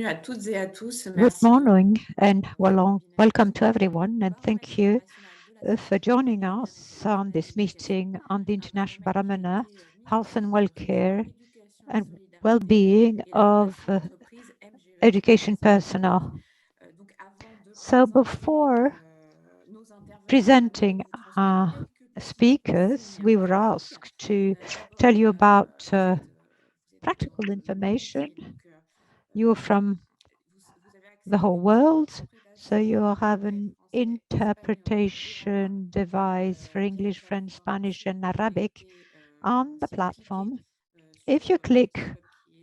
Good morning and welcome to everyone, and thank you for joining us on this meeting on the International Barometer, Health and Welfare and Well-being of Education Personnel. So before presenting our speakers, we were asked to tell you about practical information. You're from the whole world, so you'll have an interpretation device for English, French, Spanish, and Arabic on the platform. If you click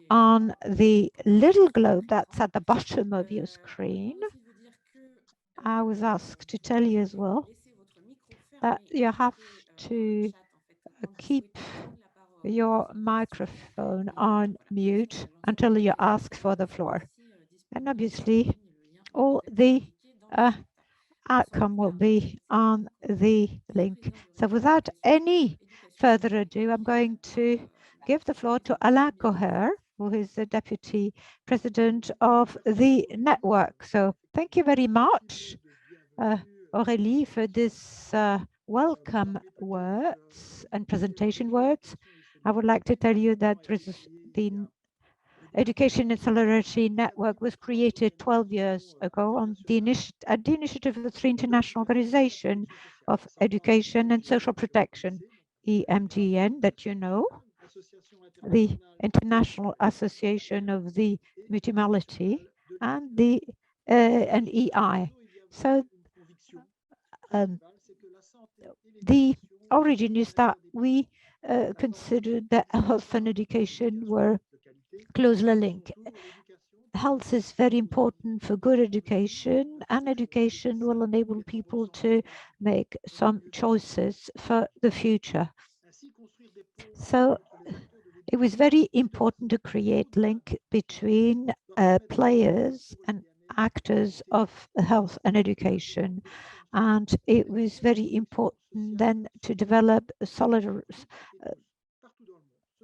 on the little globe that's at the bottom of your screen, I was asked to tell you as well that you have to keep your microphone on mute until you ask for the floor. And obviously, all the outcome will be on the link. So without any further ado, I'm going to give the floor to Alain Coher, who is the Deputy President of the network. So thank you very much, Aurélie, for this welcome words and presentation words. I would like to tell you that the Education and Solidarity Network was created 12 years ago at the initiative of the three international organizations of education and social protection, MGEN, that you know, the International Association of the Mutuality, and the EI. So the origin is that we considered that health and education were closely linked. Health is very important for good education, and education will enable people to make some choices for the future. So it was very important to create link between players and actors of health and education. And it was very important then to develop a solid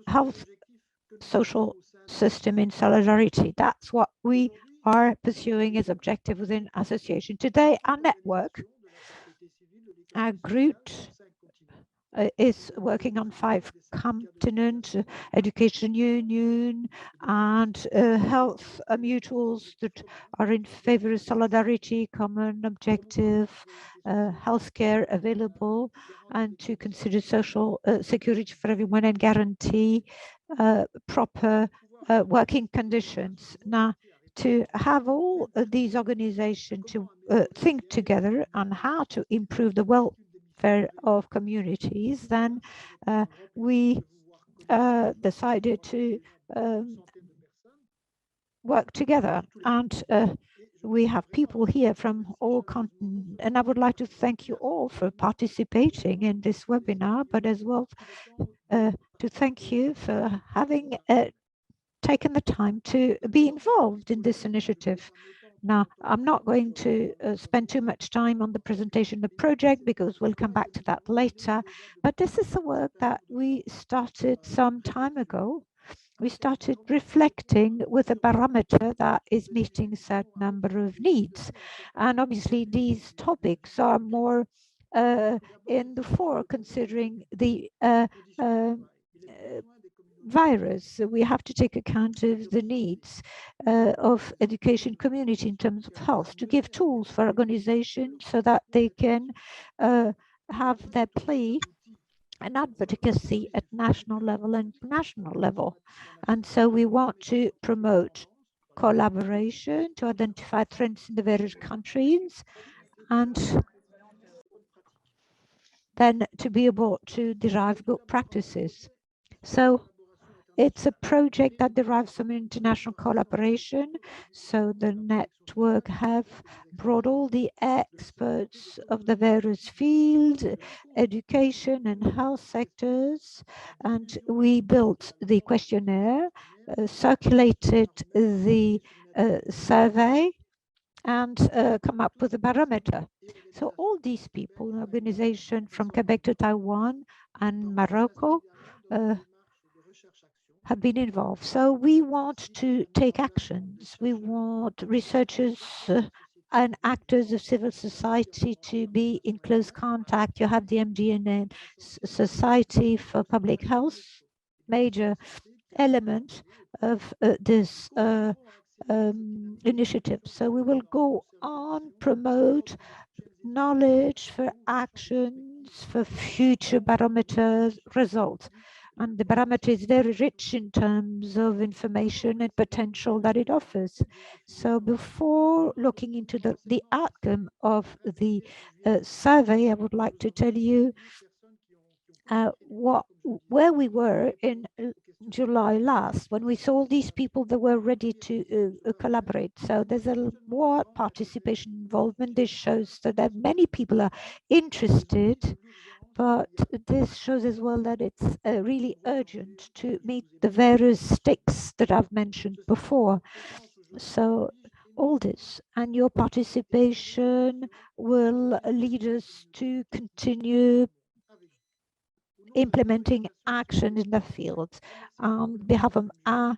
health social system in solidarity. That's what we are pursuing as objective within association. Today, our network, our group, is working on 5 continents, education union and health mutuals that are in favor of solidarity, common objective, healthcare available, and to consider social security for everyone and guarantee proper working conditions. Now, to have all these organizations to think together on how to improve the of communities, then we decided to work together, and we have people here from all continents, and I would like to thank you all for participating in this webinar, but as well to thank you for having taken the time to be involved in this initiative. Now, I'm not going to spend too much time on the presentation of the project because we'll come back to that later, but this is the work that we started some time ago. We started reflecting with a barometer that is meeting a certain number of needs. And obviously these topics are more in the fore considering the virus. We have to take account of the needs of education community in terms of health, to give tools for organizations so that they can have their play and advocacy at national level and national level. And so we want to promote collaboration to identify trends in the various countries, and then to be able to derive good practices. So it's a project that derives from international collaboration. So the network have brought all the experts of the various fields, education and health sectors, and we built the questionnaire, circulated the survey, and come up with a barometer. So all these people, organizations from Quebec to Taiwan and Morocco, have been involved. So we want to take actions. We want researchers and actors of civil society to be in close contact. You have the MGEN Society for Public Health, major element of this initiative. So we will go on, promote knowledge for actions for future barometer results. And the barometer is very rich in terms of information and potential that it offers. So before looking into the outcome of the survey, I would like to tell you where we were in July last, when we saw these people that were ready to collaborate. So there's a more participation involvement. This shows that many people are interested, but this shows as well that it's really urgent to meet the various stakes that I've mentioned before. So all this and your participation will lead us to continue implementing action in the field. On behalf of our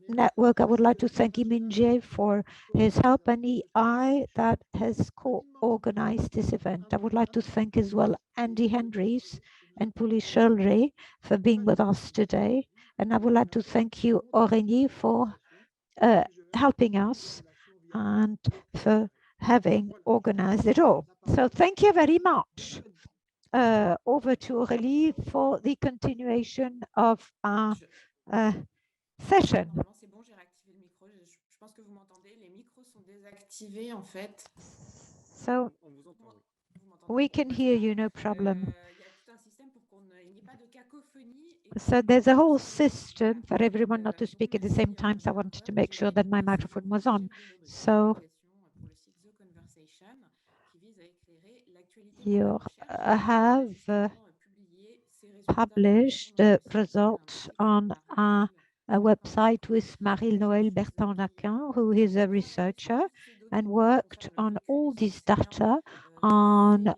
network, I would like to thank MGEN for his help and EI that has co-organized this event. I would like to thank as well Andy Hendries and Shirley for being with us today. And I would like to thank you, Aurélie, for helping us and for having organized it all. So thank you very much. Over to Aurélie for the continuation of our session. So we can hear you, no problem. So there's a whole system for everyone not to speak at the same time. So I wanted to make sure that my microphone was on. So you have published the results on a website with Marie-Noëlle Bertin-Laquin, who is a researcher and worked on all this data on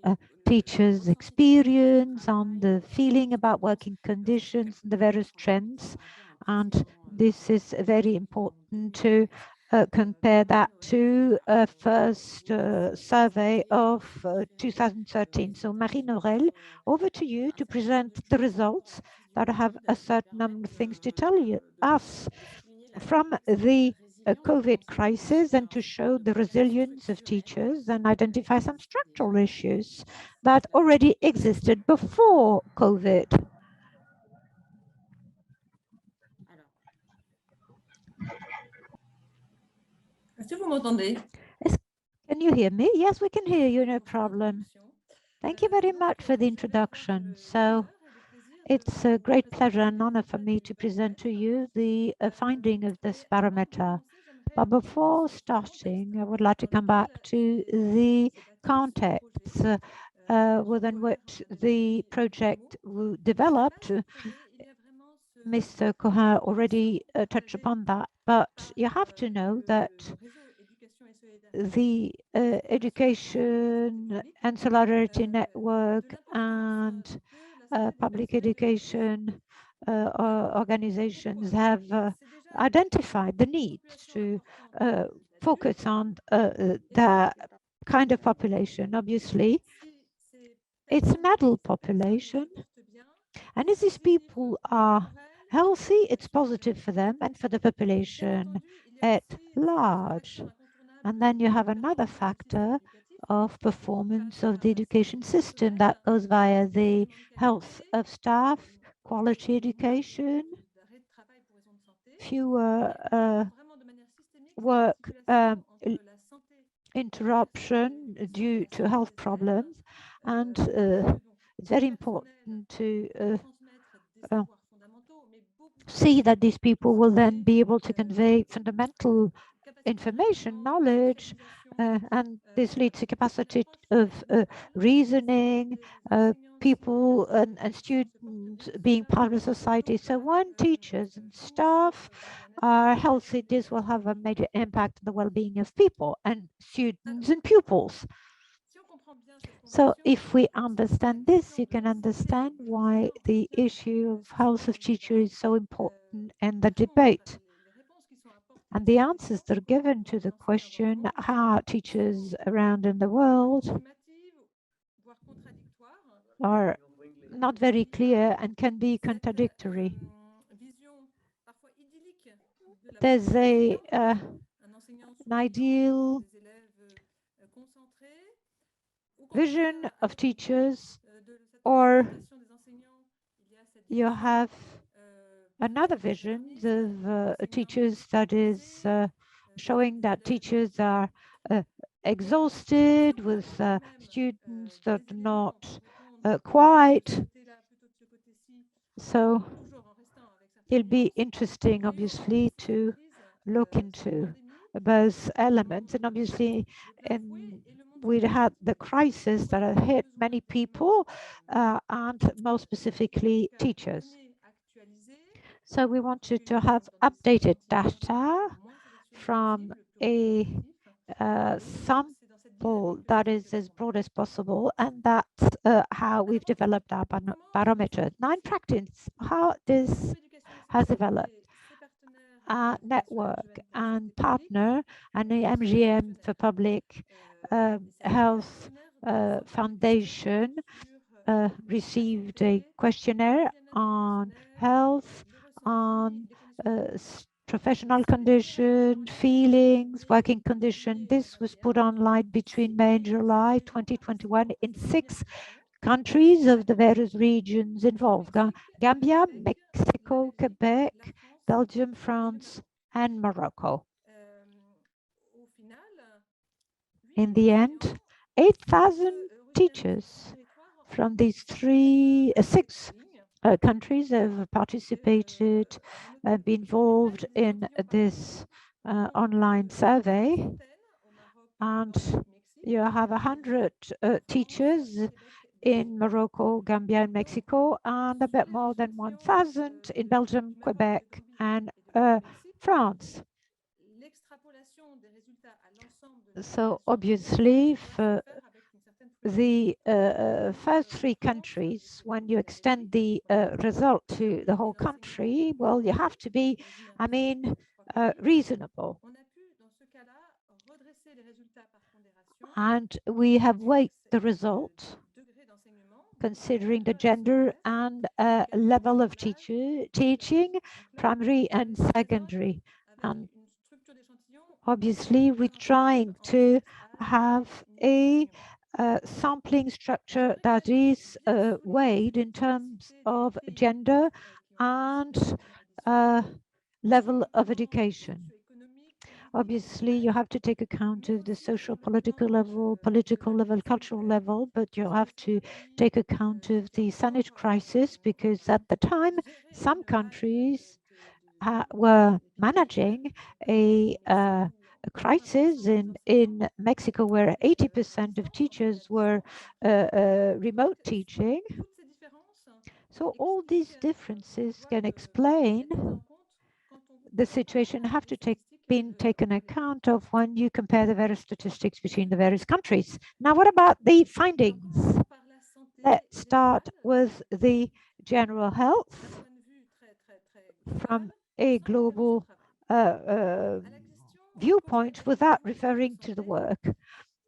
teachers' experience, on the feeling about working conditions, the various trends. And this is very important to compare that to a first survey of 2013. So Marie-Noëlle, over to you to present the results that have a certain number of things to tell us from the COVID crisis and to show the resilience of teachers and identify some structural issues that already existed before COVID. Can you hear me? Yes, we can hear you, no problem. Thank you very much for the introduction. So it's a great pleasure and honor for me to present to you the finding of this barometer. But before starting, I would like to come back to the context within which the project developed. Mr. Cohen already touched upon that, but you have to know that the Education and Solidarity Network and public education organizations have identified the need to focus on that kind of population. Obviously, it's an adult population, and if these people are healthy, it's positive for them and for the population at large. And then you have another factor of performance of the education system that goes via the health of staff, quality education, fewer work interruption due to health problems. And it's very important to see that these people will then be able to convey fundamental information, knowledge, and this leads to capacity of reasoning, people and students being part of society. So when teachers and staff are healthy, this will have a major impact on the well-being of people and students and pupils. So if we understand this, you can understand why the issue of health of teachers is so important in the debate. And the answers that are given to the question, how are teachers around in the world, are not very clear and can be contradictory. There's an ideal vision of teachers, or you have another vision of teachers that is showing that teachers are exhausted with students that are not quite. So it'll be interesting, obviously, to look into both elements. And obviously, we had the crisis that had hit many people and more specifically teachers. So we wanted to have updated data from a sample that is as broad as possible, and that's how we've developed our barometer. Now, in practice, how this has developed. Our network and partner and the MGEN for Public Health Foundation received a questionnaire on health, on professional condition, feelings, working condition. This was put online between May and July 2021 in 6 countries of the various regions involved: Gambia, Mexico, Quebec, Belgium, France, and Morocco. In the end, 8,000 teachers from these 6 countries have participated, been involved in this online survey, and you have 100 teachers in Morocco, Gambia, and Mexico, and a bit more than 1,000 in Belgium, Quebec, and France. So obviously, for the first 3 countries, when you extend the result to the whole country, well, you have to be, reasonable. And we have weighed the result considering the gender and level of teaching, primary and secondary. And obviously, we're trying to have a sampling structure that is weighed in terms of gender and level of education. Obviously, you have to take account of the social, political level, cultural level, but you have to take account of the sanitary crisis, because at the time, some countries were managing a crisis in Mexico, where 80% of teachers were remote teaching. So all these differences can explain the situation, have to been taken account of when you compare the various statistics between the various countries. Now, what about the findings? Let's start with the general health from a global viewpoint without referring to the work.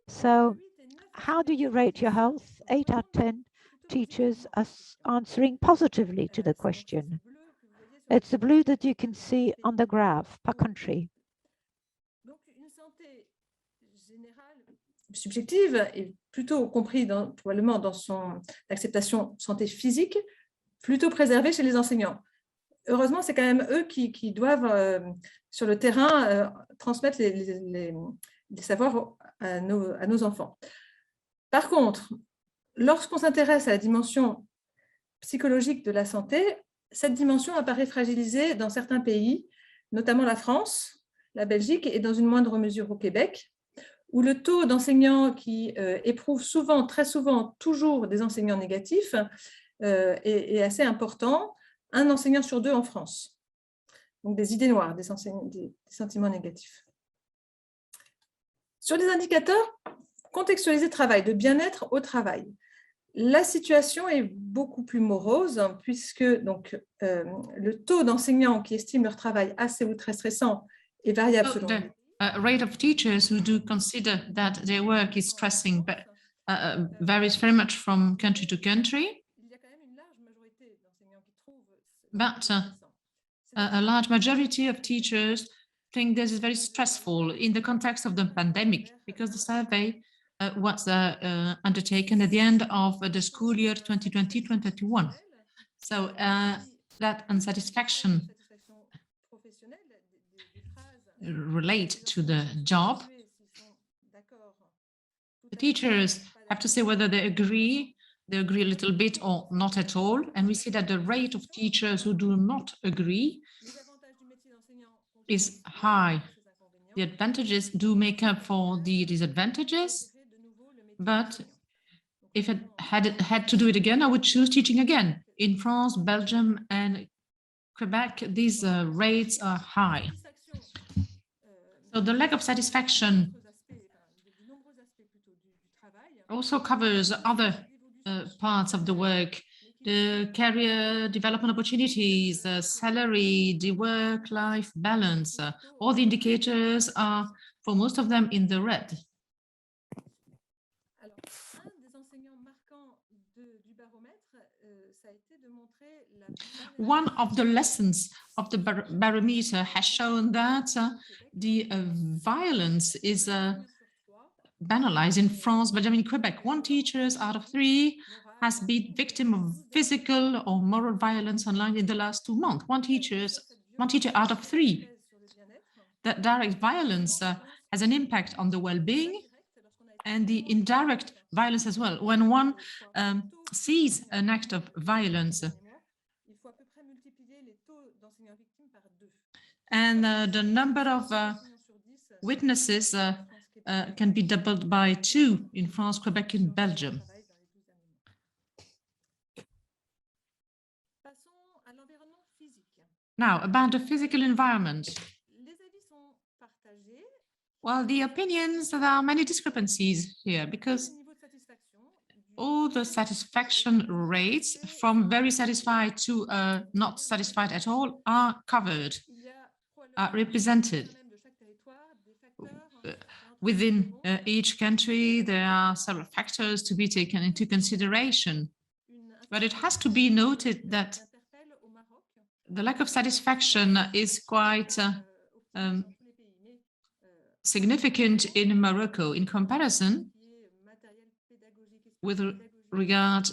So how do you rate your health? 8 out of 10 teachers are answering positively to the question. It's the blue that you can see on the graph per country. Subjective et plutôt compris probablement dans son acceptation santé physique, plutôt préservée chez les enseignants. Heureusement, c'est quand même eux qui doivent, sur le terrain, transmettre les savoirs à nos enfants. Par contre, lorsqu'on s'intéresse à la dimension psychologique de la santé, cette dimension apparaît fragilisée dans certains pays, notamment la France, la Belgique et dans une moindre mesure au Québec, où le taux d'enseignants qui éprouvent souvent, très souvent, toujours des enseignants négatifs est assez important. 1 enseignant sur 2 en France. Donc des idées noires, des sentiments négatifs. Sur les indicateurs, contextualiser travail, de bien-être au travail. La situation est beaucoup plus morose puisque donc, le taux d'enseignants qui estiment leur travail assez ou très stressant est variable selon the rate of teachers who do consider that their work is stressing, but varies very much from country to country. But a large majority of teachers think this is very stressful in the context of the pandemic, because the survey was undertaken at the end of the school year 2020-2021. So that unsatisfaction relate to the job. The teachers have to say whether they agree a little bit or not at all. And we see that the rate of teachers who do not agree is high. The advantages do make up for the disadvantages, but if I had to do it again, I would choose teaching again. In France, Belgium, and Quebec, these rates are high. So the lack of satisfaction also covers other parts of the work, the career development opportunities, salary, the work-life balance. All the indicators are, for most of them, in the red. One of the lessons of the barometer has shown that the violence is banalized in France, but in Quebec, 1 teacher out of 3 has been victim of physical or moral violence online in the last 2 months. One teacher out of 3. That direct violence has an impact on the well-being, and the indirect violence as well. When one sees an act of violence, and the number of witnesses can be doubled by 2 in France, Quebec, and Belgium. Now, about the physical environment. Well, the opinions, there are many discrepancies here, because all the satisfaction rates from very satisfied to not satisfied at all are covered, are represented. Within each country, there are several factors to be taken into consideration. But it has to be noted that the lack of satisfaction is quite significant in Morocco. In comparison, with regard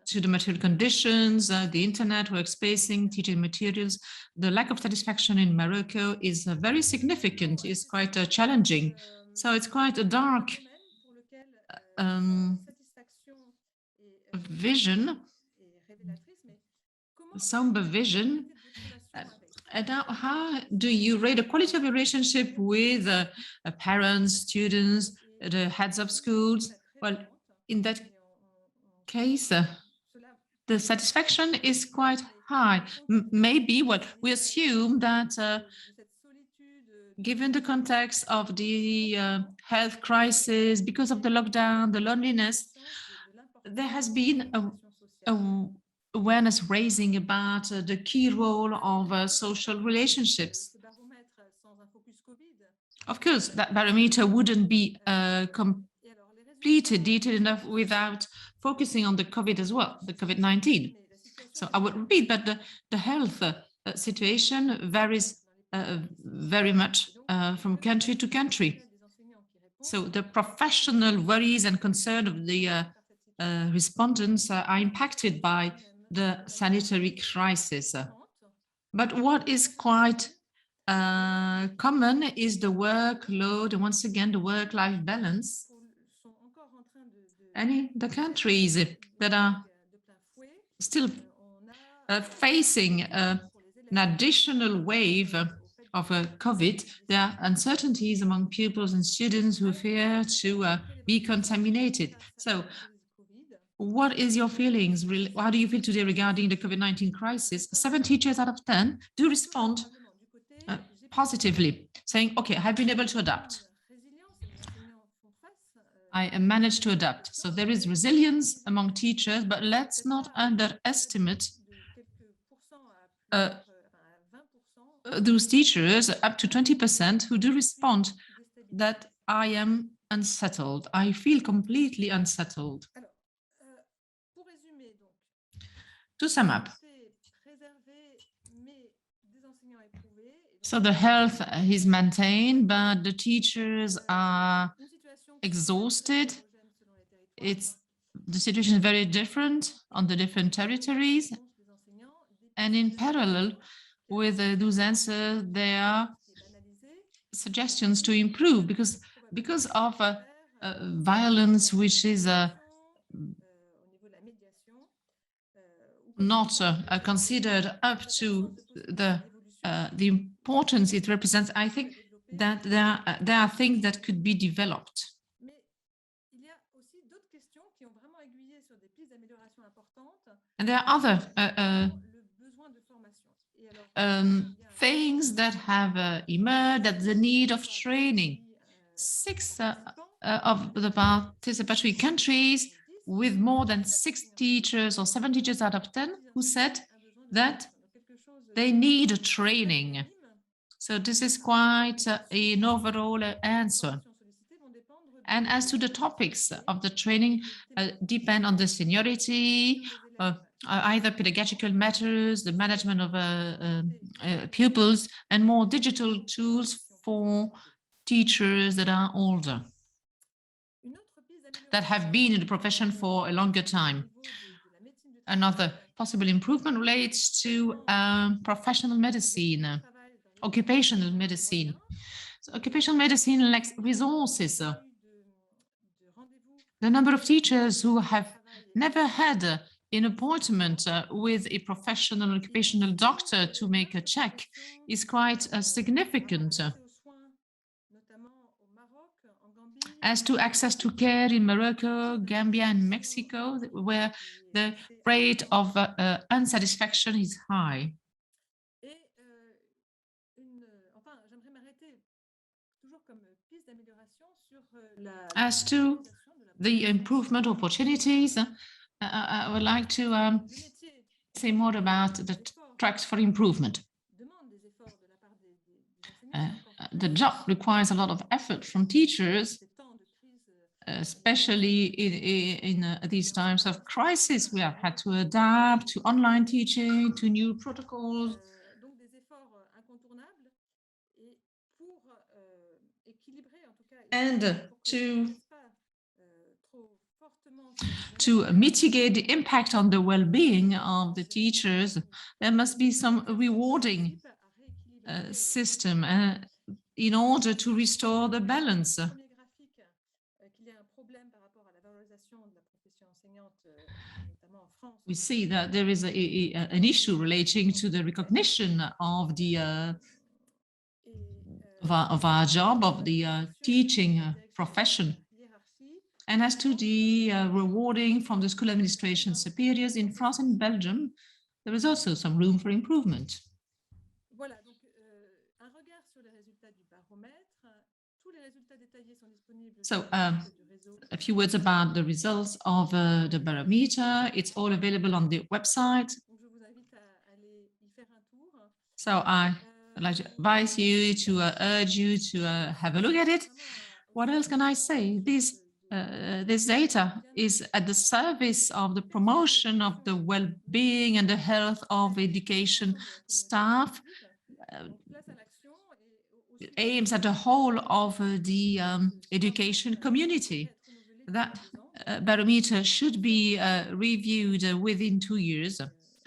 to the material conditions, the internet, workspace, teaching materials, the lack of satisfaction in Morocco is very significant, is quite challenging. So it's quite a dark vision, somber vision. And now, how do you rate the quality of your relationship with parents, students, the heads of schools? Well, in that case, the satisfaction is quite high. Maybe, well, we assume that given the context of the health crisis, because of the lockdown, the loneliness, there has been a awareness raising about the key role of social relationships. Of course, that barometer wouldn't be completed, detailed enough without focusing on the COVID as well, the COVID-19. So I would repeat that the health situation varies very much from country to country. So the professional worries and concern of the respondents are impacted by the sanitary crisis. But what is quite common is the workload, and once again, the work-life balance. And in the countries that are still facing an additional wave of COVID, there are uncertainties among pupils and students who fear to be contaminated. So what is your feelings? How do you feel today regarding the COVID-19 crisis? 7 teachers out of 10 do respond positively, saying, okay, I've been able to adapt. I managed to adapt. So there is resilience among teachers, but let's not underestimate those teachers, up to 20%, who do respond that I am unsettled. I feel completely unsettled. To sum up, so the health is maintained, but the teachers are exhausted. The situation is very different on the different territories. And in parallel with those answers, there are suggestions to improve because of violence, which is not considered up to the importance it represents. I think that there are things that could be developed. And there are other things that have emerged, that the need of training. 6 of the participatory countries with more than 6 teachers or 7 teachers out of 10 who said that they need a training. So this is quite an overall answer. And as to the topics of the training, depend on the seniority, either pedagogical matters, the management of pupils, and more digital tools for teachers that are older, that have been in the profession for a longer time. Another possible improvement relates to professional medicine, occupational medicine. So occupational medicine lacks resources. The number of teachers who have never had an appointment with a professional occupational doctor to make a check is quite significant. As to access to care in Morocco, Gambia, and Mexico, where the rate of unsatisfaction is high. As to the improvement opportunities, I would like to say more about the tracks for improvement. The job requires a lot of effort from teachers, especially in these times of crisis. We have had to adapt to online teaching, to new protocols. And to mitigate the impact on the well-being of the teachers, there must be some rewarding system in order to restore the balance. We see that there is an issue relating to the recognition of the of our job, of the teaching profession. And as to the rewarding from the school administration superiors in France and Belgium, there is also some room for improvement. So a few words about the results of the barometer. It's all available on the website. So I would like to advise you, to urge you to have a look at it. What else can I say? This data is at the service of the promotion of the well-being and the health of education staff. It aims at the whole of the education community. That barometer should be reviewed within 2 years.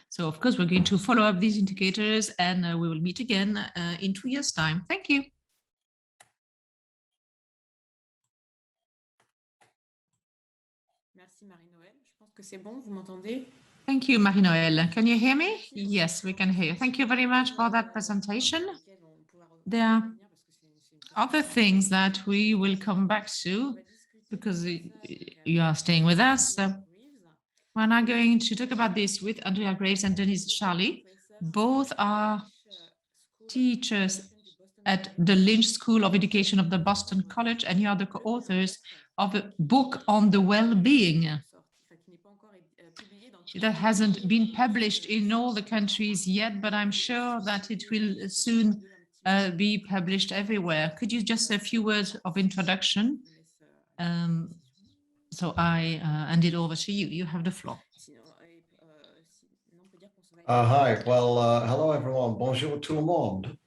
So, of course, we're going to follow up these indicators, and we will meet again in 2 years' time. Thank you. Merci Marie-Noëlle. Je pense que c'est bon, vous m'entendez? Thank you, Marie-Noëlle. Can you hear me? Yes, we can hear you. Thank you very much for that presentation. There are other things that we will come back to because you are staying with us. We're now going to talk about this with Hargreaves and Denise Shirley. Both are teachers at the Lynch School of Education of the Boston College, and you are the co-authors of a book on the well-being that hasn't been published in all the countries yet, but I'm sure that it will soon be published everywhere. Could you just say a few words of introduction? So I hand it over to you. You have the floor. Hi, well, hello everyone. Bonjour tout le monde.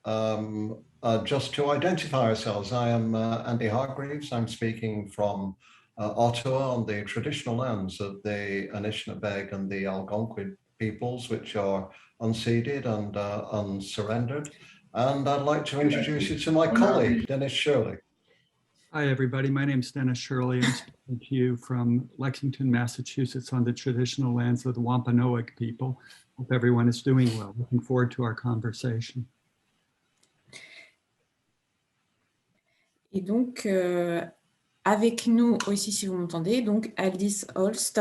Just to identify ourselves, I am Andy Hargreaves. I'm speaking from Ottawa on the traditional lands of the Anishinaabe and the Algonquin peoples, which are unceded and unsurrendered. And I'd like to introduce you to my colleague, Dennis Shirley. Hi, everybody. My name is Dennis Shirley. I'm speaking to you from Lexington, Massachusetts, on the traditional lands of the Wampanoag people. Hope everyone is doing well. Looking forward to our conversation. Et donc, avec nous aussi, si vous m'entendez, donc Haldis Holst.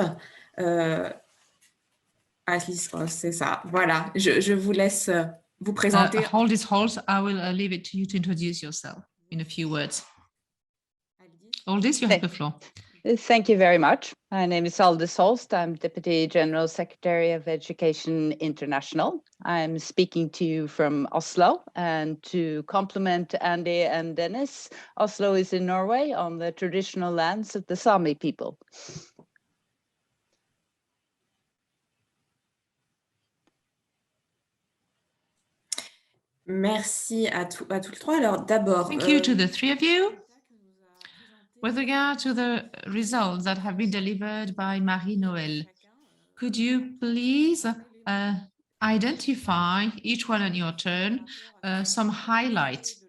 Haldis Holst, c'est ça. Voilà, je vous laisse vous présenter. Haldis Holst, I will leave it to you to introduce yourself in a few words. Haldis, you have the floor. Thank you very much. My name is Haldis Holst. I'm Deputy General Secretary of Education International. I'm speaking to you from Oslo, and to complement Andy and Dennis, Oslo is in Norway on the traditional lands of the Sami people. Merci à tous les trois. Alors d'abord, thank you to the three of you. With regard to the results that have been delivered by Marie-Noël, could you please identify, each one on your turn, some highlights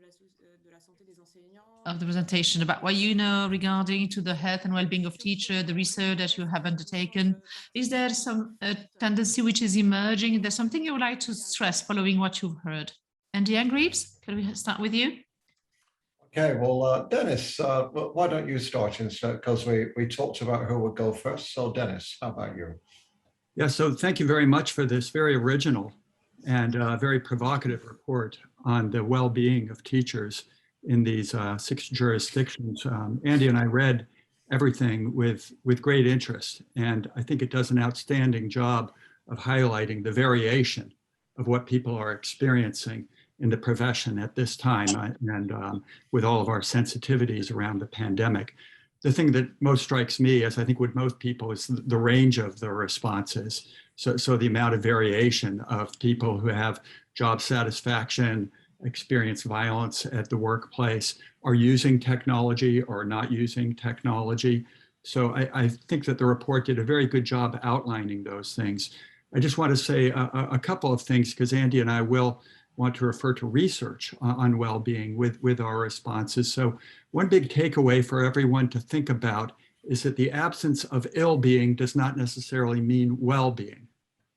of the presentation about what you know regarding to the health and well-being of teachers, the research that you have undertaken? Is there some tendency which is emerging? Is there something you would like to stress following what you've heard? Andy Hargreaves, can we start with you? Okay, well, Dennis, why don't you start instead? Because we talked about who would go first. So Dennis, how about you? Yeah, so thank you very much for this very original and very provocative report on the well-being of teachers in these 6 jurisdictions. Andy and I read everything with great interest, and I think it does an outstanding job of highlighting the variation of what people are experiencing in the profession at this time, and with all of our sensitivities around the pandemic. The thing that most strikes me, as I think with most people, is the range of the responses. So the amount of variation of people who have job satisfaction, experience violence at the workplace, are using technology or not using technology. So I think that the report did a very good job outlining those things. I just want to say a couple of things, because Andy and I will want to refer to research on well-being with our responses. So one big takeaway for everyone to think about is that the absence of ill-being does not necessarily mean well-being.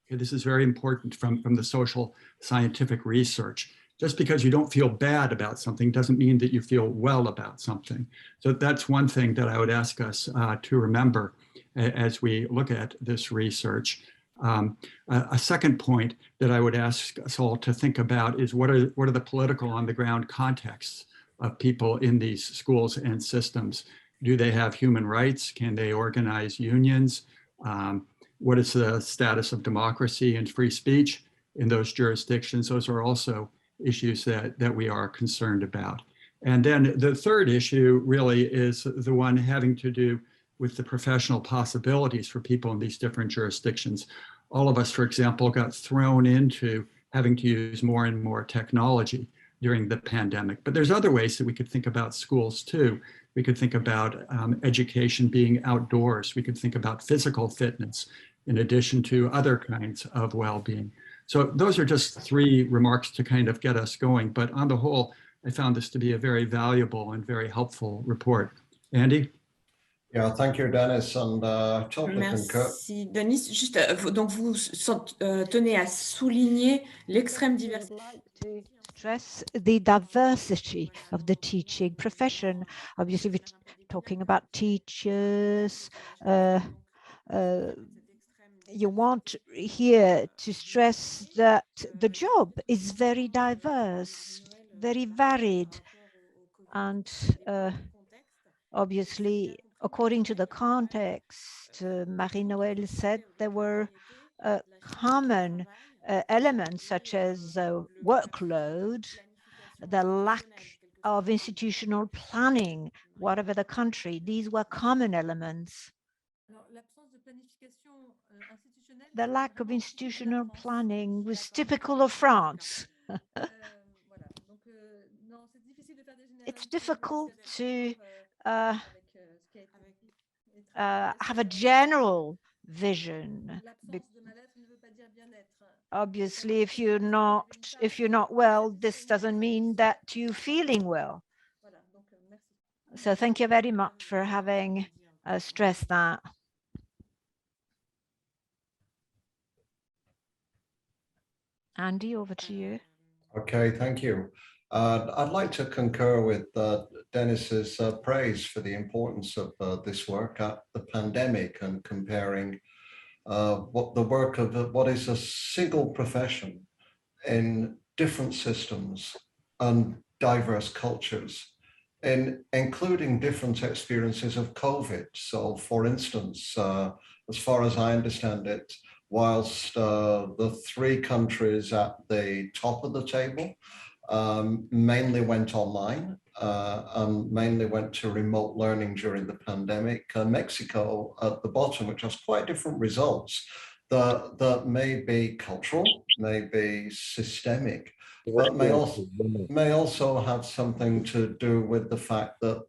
Okay, this is very important from the social scientific research. Just because you don't feel bad about something doesn't mean that you feel well about something. So that's one thing that I would ask us to remember as we look at this research. A second point that I would ask us all to think about is what are the political on the ground contexts of people in these schools and systems? Do they have human rights? Can they organize unions? What is the status of democracy and free speech in those jurisdictions? Those are also issues that we are concerned about. And then the third issue really is the one having to do with the professional possibilities for people in these different jurisdictions. All of us, for example, got thrown into having to use more and more technology during the pandemic. But there's other ways that we could think about schools too. We could think about education being outdoors. We could think about physical fitness in addition to other kinds of well-being. So those are just 3 remarks to kind of get us going. But on the whole, I found this to be a very valuable and very helpful report. Andy? Yeah, thank you, Dennis, and totally concur. Merci, Denis. Juste, donc vous tenez à souligner l'extrême diversité. To stress the diversity of the teaching profession. Obviously, we're talking about teachers. You want here to stress that the job is very diverse, very varied. And obviously, according to the context, Marie-Noëlle said there were common elements such as workload, the lack of institutional planning, whatever the country. These were common elements. The lack of institutional planning was typical of France. It's difficult to have a general vision. Obviously, if you're not well, this doesn't mean that you're feeling well. So thank you very much for having stressed that. Andy, over to you. Okay, thank you. I'd like to concur with Dennis's praise for the importance of this work at the pandemic and comparing what the work of what is a single profession in different systems and diverse cultures, including different experiences of COVID. So, for instance, as far as I understand it, whilst the three countries at the top of the table mainly went online and mainly went to remote learning during the pandemic, Mexico at the bottom, which has quite different results that may be cultural, may be systemic, but may also have something to do with the fact that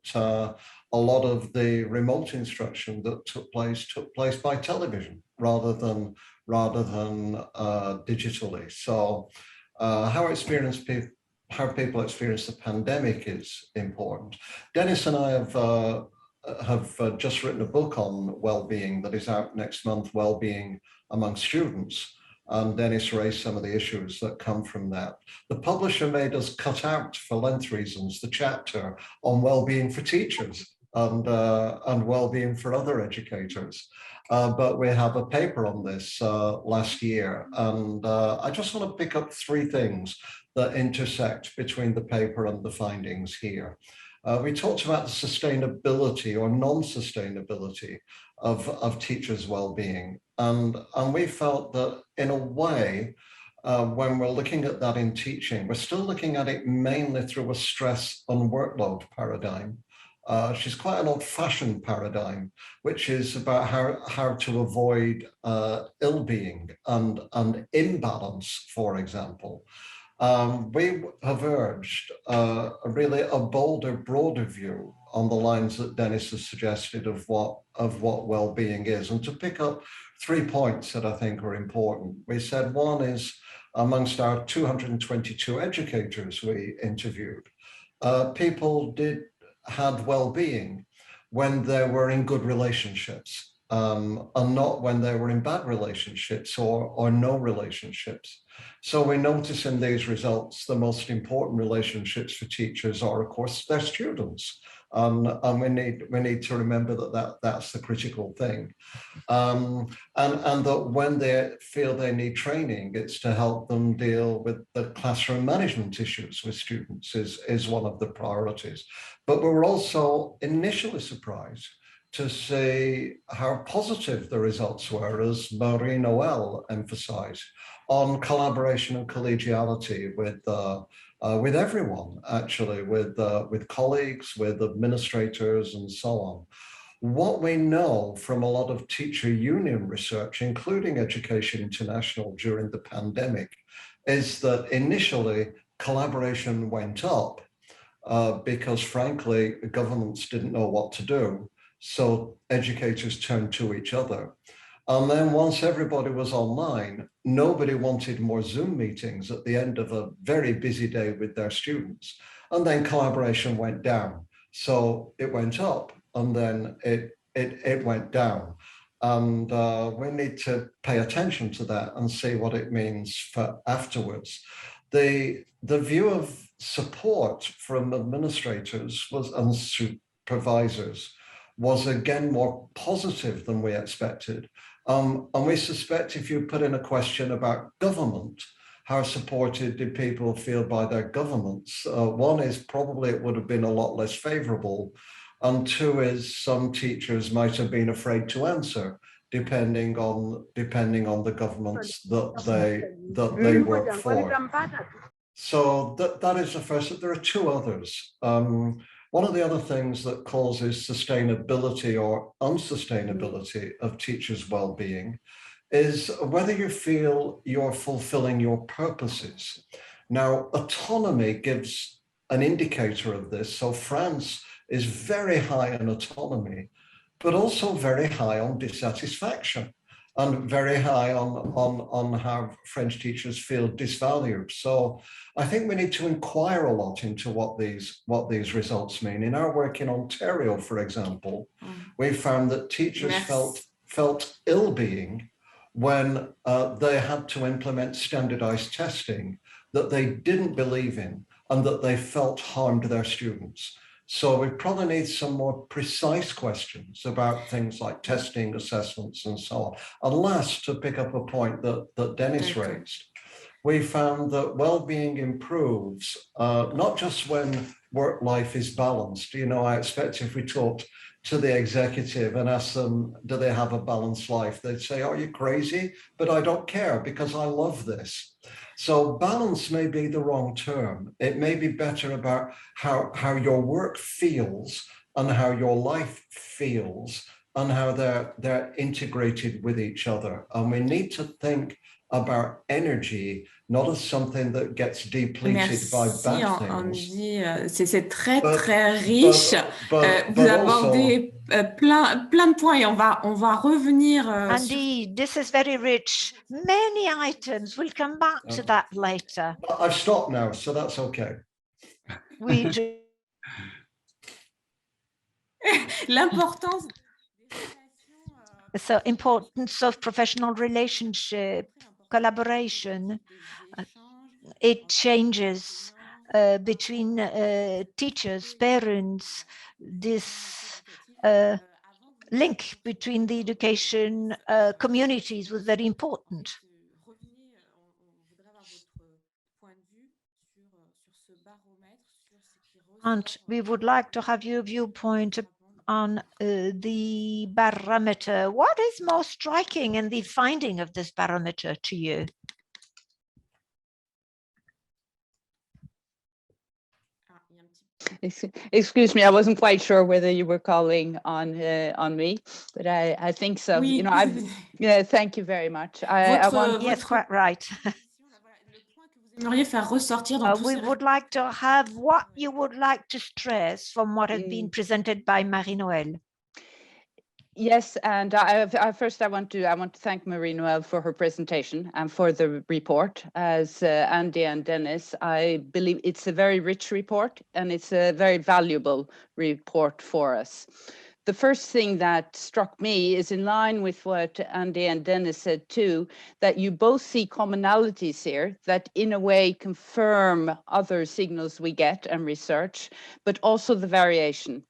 a lot of the remote instruction that took place by television rather than digitally. So how people experience the pandemic is important. Dennis and I have just written a book on well-being that is out next month, Well-being Among Students. And Dennis raised some of the issues that come from that. The publisher made us cut out, for length reasons, the chapter on well-being for teachers and well-being for other educators. But we have a paper on this last year. And I just want to pick up three things that intersect between the paper and the findings here. We talked about the sustainability or non-sustainability of teachers' well-being. And we felt that in a way, when we're looking at that in teaching, we're still looking at it mainly through a stress and workload paradigm. She's quite an old-fashioned paradigm, which is about how to avoid ill-being and imbalance, for example. We have urged really a bolder, broader view on the lines that Dennis has suggested of what well-being is. And to pick up 3 points that I think are important. We said one is amongst our 222 educators we interviewed, people had well-being when they were in good relationships and not when they were in bad relationships or no relationships. So we notice in these results, the most important relationships for teachers are, of course, their students. And we need to remember that's the critical thing. And that when they feel they need training, it's to help them deal with the classroom management issues with students is one of the priorities. But we were also initially surprised to see how positive the results were, as Marie-Noëlle emphasized, on collaboration and collegiality with everyone, actually, with colleagues, with administrators, and so on. What we know from a lot of teacher union research, including Education International during the pandemic, is that initially collaboration went up because, frankly, governments didn't know what to do. So educators turned to each other. And then once everybody was online, nobody wanted more Zoom meetings at the end of a very busy day with their students. And then collaboration went down. So it went up and then it went down. And we need to pay attention to that and see what it means for afterwards. The view of support from administrators and supervisors was again more positive than we expected. And we suspect if you put in a question about government, how supported did people feel by their governments? One is probably it would have been a lot less favorable. And two is some teachers might have been afraid to answer, depending on the governments that they work for. So that is the first. There are two others. One of the other things that causes sustainability or unsustainability of teachers' well-being is whether you feel you're fulfilling your purposes. Now, autonomy gives an indicator of this. So France is very high on autonomy, but also very high on dissatisfaction and very high on how French teachers feel disvalued. So I think we need to inquire a lot into what these results mean. In our work in Ontario, for example, we found that teachers felt ill-being when they had to implement standardized testing that they didn't believe in and that they felt harmed their students. So we probably need some more precise questions about things like testing, assessments, and so on. And last, to pick up a point that Dennis raised, we found that well-being improves, not just when work life is balanced. You know, I expect if we talked to the executive and asked them, do they have a balanced life? They'd say, are you crazy? But I don't care because I love this. So balance may be the wrong term. It may be better about how your work feels and how your life feels and how they're integrated with each other. And we need to think about energy, not as something that gets depleted by bad things. Andy, c'est très riche. Vous abordez plein de points et on va revenir. Andy, this is very rich. Many items. We'll come back to that later. I've stopped now, so that's okay. We do. L'importance. So importance of professional relationship, collaboration, it changes between teachers, parents, this link between the education communities was very important. And we would like to have your viewpoint on the barometer. What is most striking in the finding of this barometer to you? Excuse me, I wasn't quite sure whether you were calling on me, but I think so. Oui. You know, yeah, thank you very much. Yes, quite right. We would like to have what you would like to stress from what has been presented by Marie-Noëlle. Yes, and first I want to thank Marie-Noëlle for her presentation and for the report. As Andy and Dennis, I believe it's a very rich report and it's a very valuable report for us. The first thing that struck me is in line with what Andy and Dennis said too, that you both see commonalities here that in a way confirm other signals we get and research, but also the variation.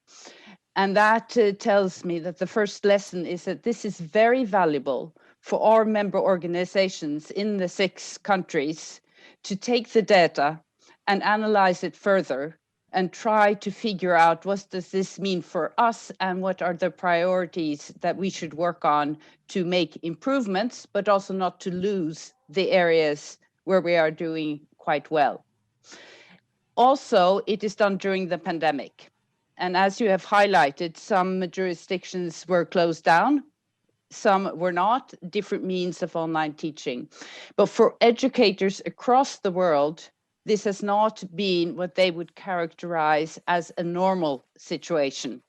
And that tells me that the first lesson is that this is very valuable for our member organizations in the 6 countries to take the data and analyze it further and try to figure out what does this mean for us and what are the priorities that we should work on to make improvements, but also not to lose the areas where we are doing quite well. Also, it is done during the pandemic. And as you have highlighted, some jurisdictions were closed down, some were not, different means of online teaching. But for educators across the world, this has not been what they would characterize as a normal situation.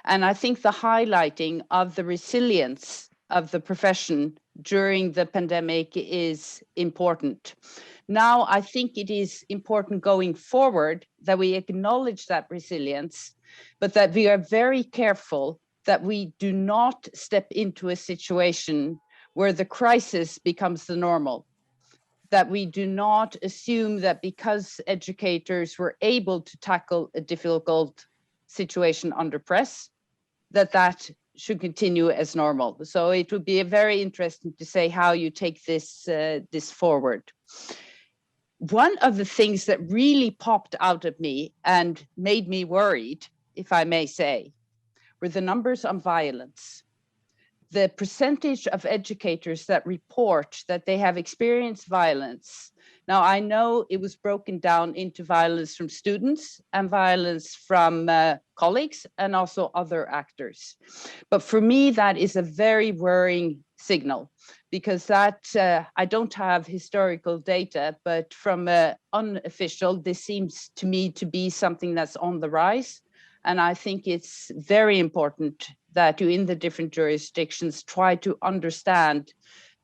And I think the highlighting of the resilience of the profession during the pandemic is important. Now, I think it is important going forward that we acknowledge that resilience, but that we are very careful that we do not step into a situation where the crisis becomes the normal, that we do not assume that because educators were able to tackle a difficult situation under press, that should continue as normal. So it would be very interesting to say how you take this forward. One of the things that really popped out at me and made me worried, if I may say, were the numbers on violence. The percentage of educators that report that they have experienced violence. Now, I know it was broken down into violence from students and violence from colleagues and also other actors. But for me, that is a very worrying signal, because that, I don't have historical data, but from unofficial, this seems to me to be something that's on the rise. And I think it's very important that you, in the different jurisdictions, try to understand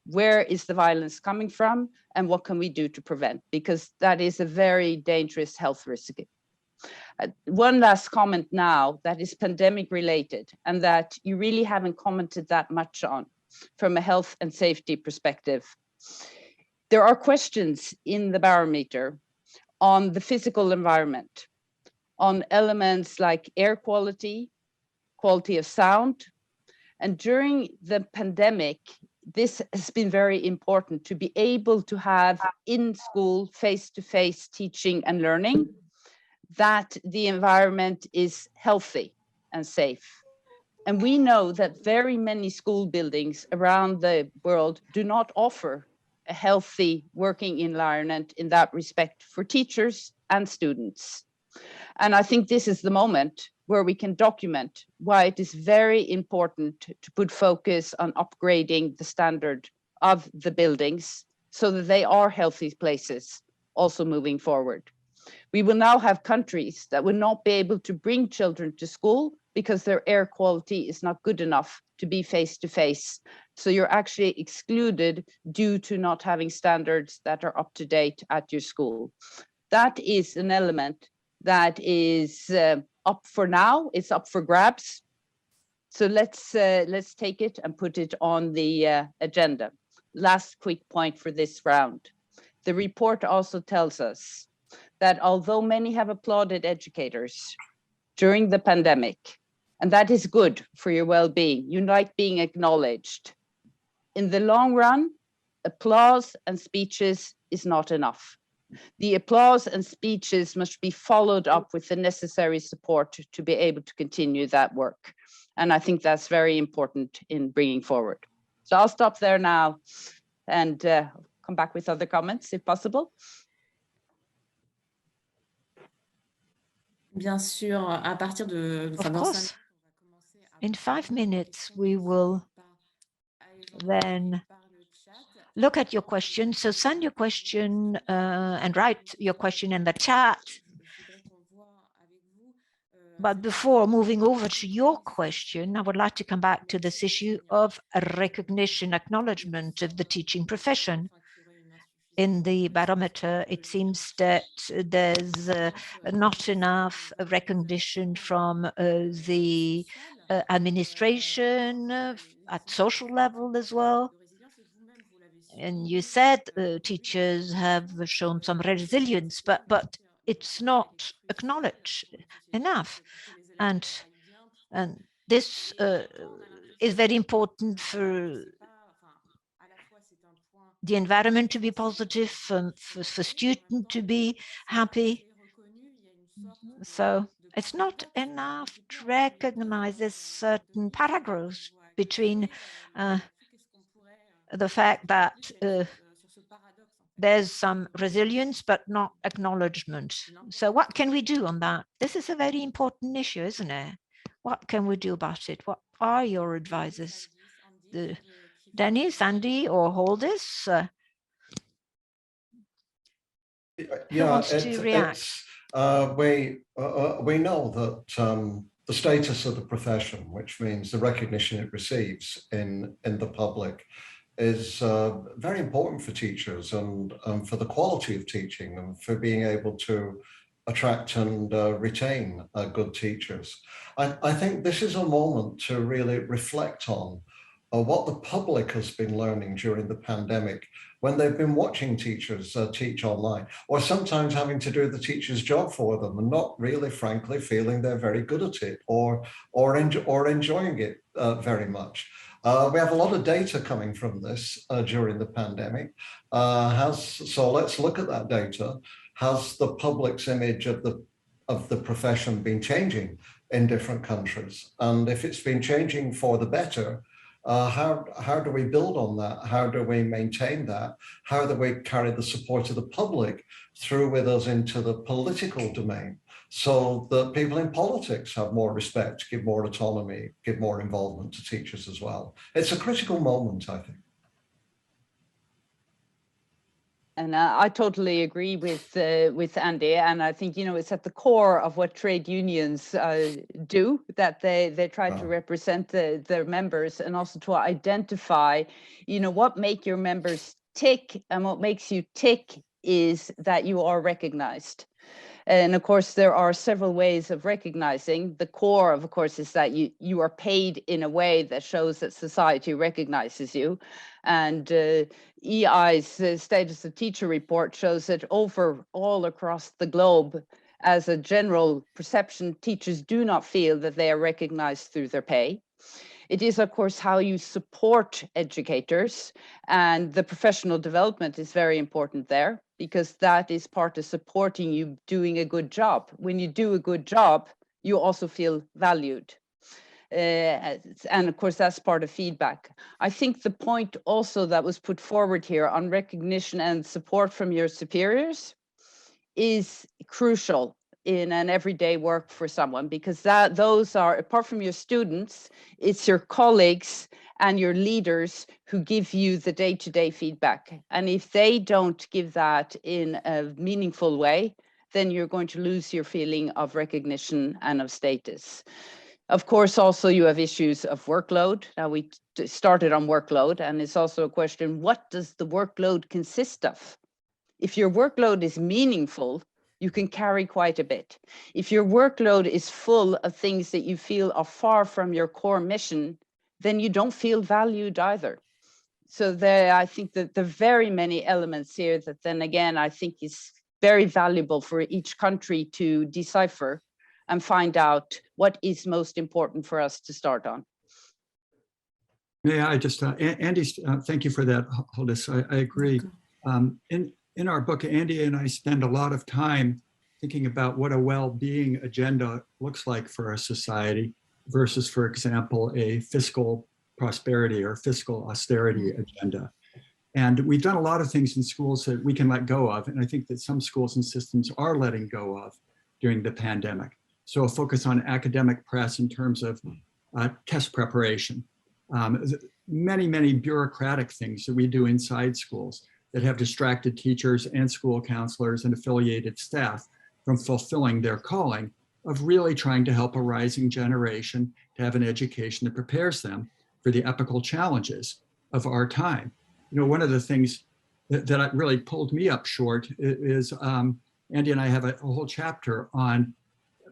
where is the violence coming from and what can we do to prevent, because that is a very dangerous health risk. One last comment now that is pandemic related and that you really haven't commented that much on from a health and safety perspective. There are questions in the barometer on the physical environment, on elements like air quality, quality of sound. And during the pandemic, this has been very important to be able to have in school face-to-face teaching and learning, that the environment is healthy and safe. And we know that very many school buildings around the world do not offer a healthy working environment in that respect for teachers and students. And I think this is the moment where we can document why it is very important to put focus on upgrading the standard of the buildings so that they are healthy places also moving forward. We will now have countries that will not be able to bring children to school because their air quality is not good enough to be face-to-face. So you're actually excluded due to not having standards that are up to date at your school. That is an element that is up for now, it's up for grabs. So let's take it and put it on the agenda. Last quick point for this round. The report also tells us that although many have applauded educators during the pandemic, and that is good for your well-being, you like being acknowledged. In the long run, applause and speeches is not enough. The applause and speeches must be followed up with the necessary support to be able to continue that work. And I think that's very important in bringing forward. So I'll stop there now and come back with other comments if possible. Bien sûr, à partir de Of course, in 5 minutes, we will then look at your question. So send your question and write your question in the chat. But before moving over to your question, I would like to come back to this issue of recognition, acknowledgement of the teaching profession. In the barometer, it seems that there's not enough recognition from the administration at social level as well. And you said teachers have shown some resilience, but it's not acknowledged enough. And this is very important for the environment to be positive, for students to be happy. So it's not enough to recognize this certain paragraphs between the fact that there's some resilience, but not acknowledgement. So what can we do on that? This is a very important issue, isn't it? What can we do about it? What are your advisors? Dennis, Andy, or Haldis? Who wants to react? We know that the status of the profession, which means the recognition it receives in the public, is very important for teachers and for the quality of teaching and for being able to attract and retain good teachers. I think this is a moment to really reflect on what the public has been learning during the pandemic when they've been watching teachers teach online, or sometimes having to do the teacher's job for them and not really, frankly, feeling they're very good at it or enjoying it very much. We have a lot of data coming from this during the pandemic. So let's look at that data. Has the public's image of the profession been changing in different countries? And if it's been changing for the better, how do we build on that? How do we maintain that? How do we carry the support of the public through with us into the political domain, so that people in politics have more respect, give more autonomy, give more involvement to teachers as well? It's a critical moment, I think. And I totally agree with Andy, and I think, you know, it's at the core of what trade unions do, that they try to represent their members, and also to identify, you know, what make your members tick, and what makes you tick is that you are recognized. And of course, there are several ways of recognizing. The core, of course, is that you are paid in a way that shows that society recognizes you. And EI's Status of Teacher report shows that all across the globe, as a general perception, teachers do not feel that they are recognized through their pay. It is, of course, how you support educators, and the professional development is very important there, because that is part of supporting you doing a good job. When you do a good job, you also feel valued. And of course, that's part of feedback. I think the point also that was put forward here on recognition and support from your superiors is crucial in an everyday work for someone, because those are, apart from your students, it's your colleagues and your leaders who give you the day-to-day feedback. And if they don't give that in a meaningful way, then you're going to lose your feeling of recognition and of status. Of course, also you have issues of workload. Now we started on workload, and it's also a question, what does the workload consist of? If your workload is meaningful, you can carry quite a bit. If your workload is full of things that you feel are far from your core mission, then you don't feel valued either. So I think that there are very many elements here that then again, I think is very valuable for each country to decipher and find out what is most important for us to start on. May I just, Andy, thank you for that, Haldis. I agree. In our book, Andy and I spend a lot of time thinking about what a well-being agenda looks like for a society versus, for example, a fiscal prosperity or fiscal austerity agenda. And we've done a lot of things in schools that we can let go of. And I think that some schools and systems are letting go of during the pandemic. So a focus on academic press in terms of test preparation. Many bureaucratic things that we do inside schools that have distracted teachers and school counselors and affiliated staff from fulfilling their calling of really trying to help a rising generation to have an education that prepares them for the epical challenges of our time. You know, one of the things that really pulled me up short is Andy and I have a whole chapter on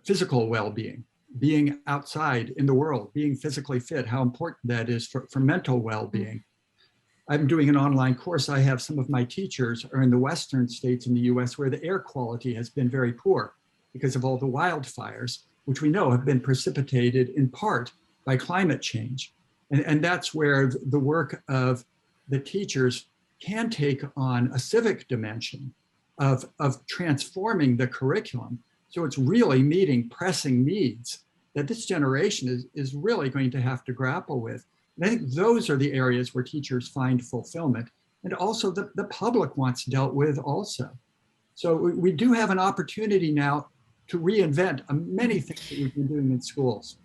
physical well-being, being outside in the world, being physically fit, how important that is for mental well-being. I'm doing an online course. I have some of my teachers are in the Western states in the US where the air quality has been very poor because of all the wildfires, which we know have been precipitated in part by climate change. And that's where the work of the teachers can take on a civic dimension of transforming the curriculum. So it's really meeting pressing needs that this generation is really going to have to grapple with. And I think those are the areas where teachers find fulfillment, and also the public wants dealt with also. So we do have an opportunity now to reinvent many things that we've been doing in schools.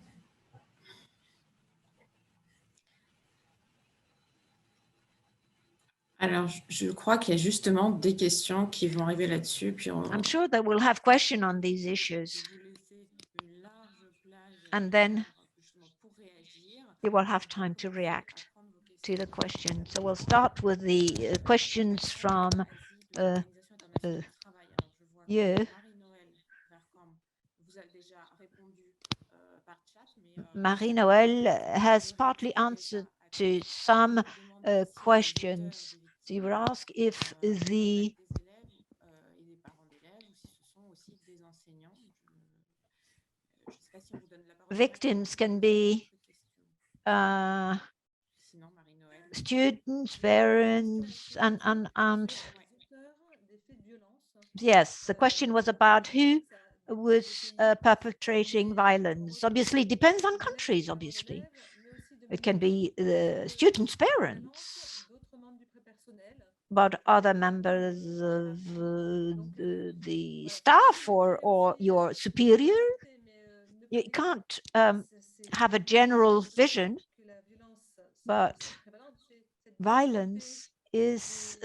Alors, je crois qu'il y a justement des questions qui vont arriver là-dessus. Puis I'm sure that we'll have questions on these issues. And then you will have time to react to the questions. So we'll start with the questions from you. Marie-Noël has partly answered to some questions. So you were asked if the victims can be students, parents, and yes, the question was about who was perpetrating violence. Obviously, it depends on countries, obviously. It can be the students' parents, but other members of the staff or your superior. You can't have a general vision, but violence is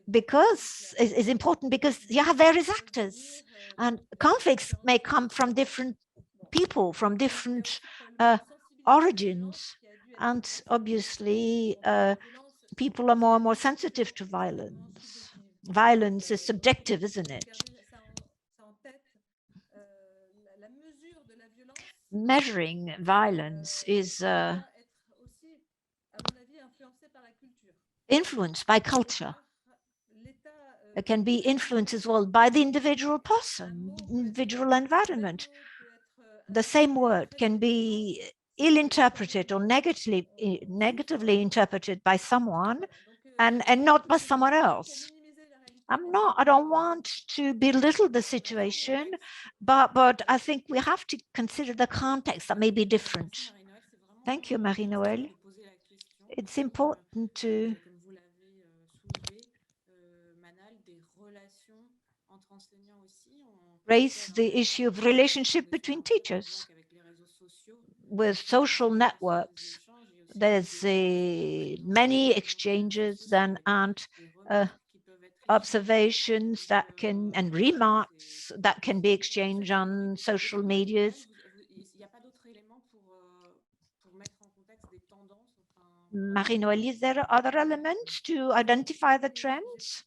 is important because you have various actors, and conflicts may come from different people, from different origins, and obviously people are more and more sensitive to violence. Violence is subjective, isn't it? Measuring violence is influenced by culture. It can be influenced as well by the individual person, individual environment. The same word can be ill-interpreted or negatively interpreted by someone and not by someone else. I don't want to belittle the situation, but I think we have to consider the context that may be different. Thank you, Marie-Noëlle. It's important to raise the issue of relationship between teachers. With social networks, there's many exchanges and observations that can and remarks that can be exchanged on social medias. Marie-Noëlle, is there other elements to identify the trends?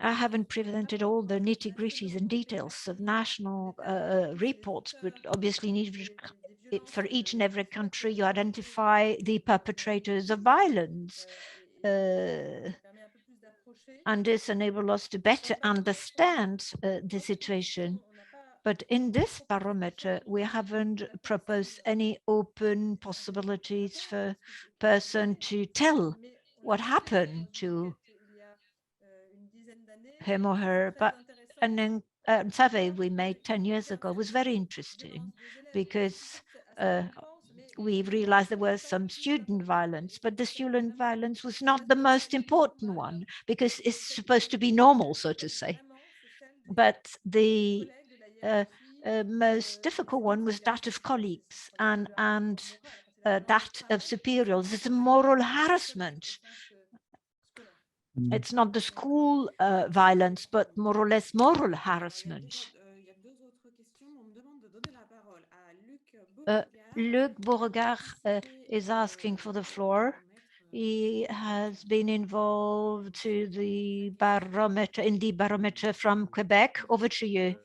I haven't presented all the nitty-gritties and details of national reports, but obviously for each and every country, you identify the perpetrators of violence. And this enables us to better understand the situation. But in this barometer, we haven't proposed any open possibilities for person to tell what happened to him or her. But an survey we made 10 years ago was very interesting because we realized there was some student violence, but the student violence was not the most important one because it's supposed to be normal, so to say. But the most difficult one was that of colleagues and that of superiors. It's a moral harassment. It's not the school violence, but more or less moral harassment. Luc Beauregard is asking for the floor. He has been involved to the barometer, in the barometer from Quebec. Over to you.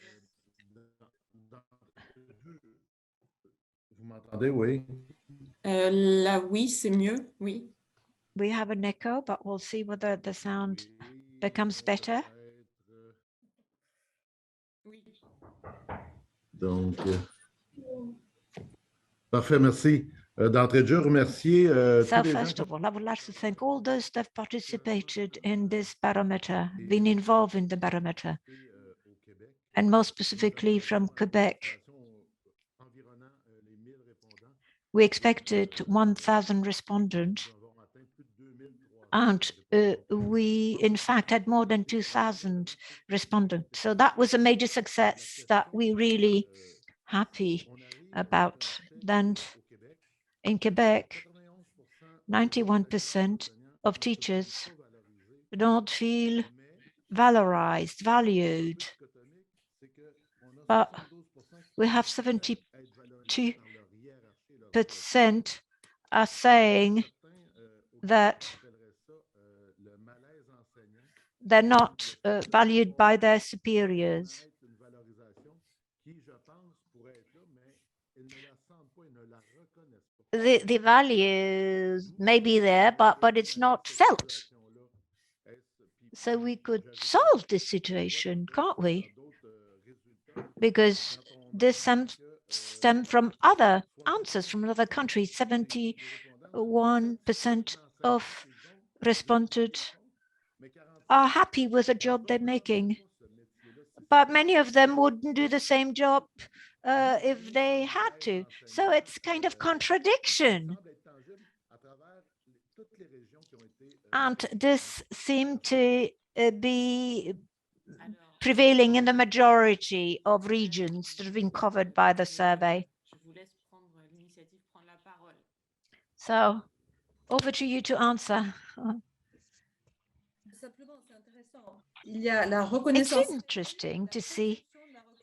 Là, oui, c'est mieux, oui. We have an echo, but we'll see whether the sound becomes better. Donc, parfait, merci. D'entrée de jeu, remercier So first of all, I would like to thank all those that have participated in this barometer, been involved in the barometer, and more specifically from Quebec. We expected 1,000 respondents, and we in fact had more than 2,000 respondents. So that was a major success that we're really happy about. Then in Quebec, 91% of teachers don't feel valorized, valued, but we have 72% are saying that they're not valued by their superiors. The values may be there, but it's not felt. So we could solve this situation, can't we? Because this stem from other answers from other countries. 71% of respondents are happy with the job they're making, but many of them wouldn't do the same job if they had to. So it's kind of contradiction. And this seemed to be prevailing in the majority of regions that have been covered by the survey. So over to you to answer. It's interesting to see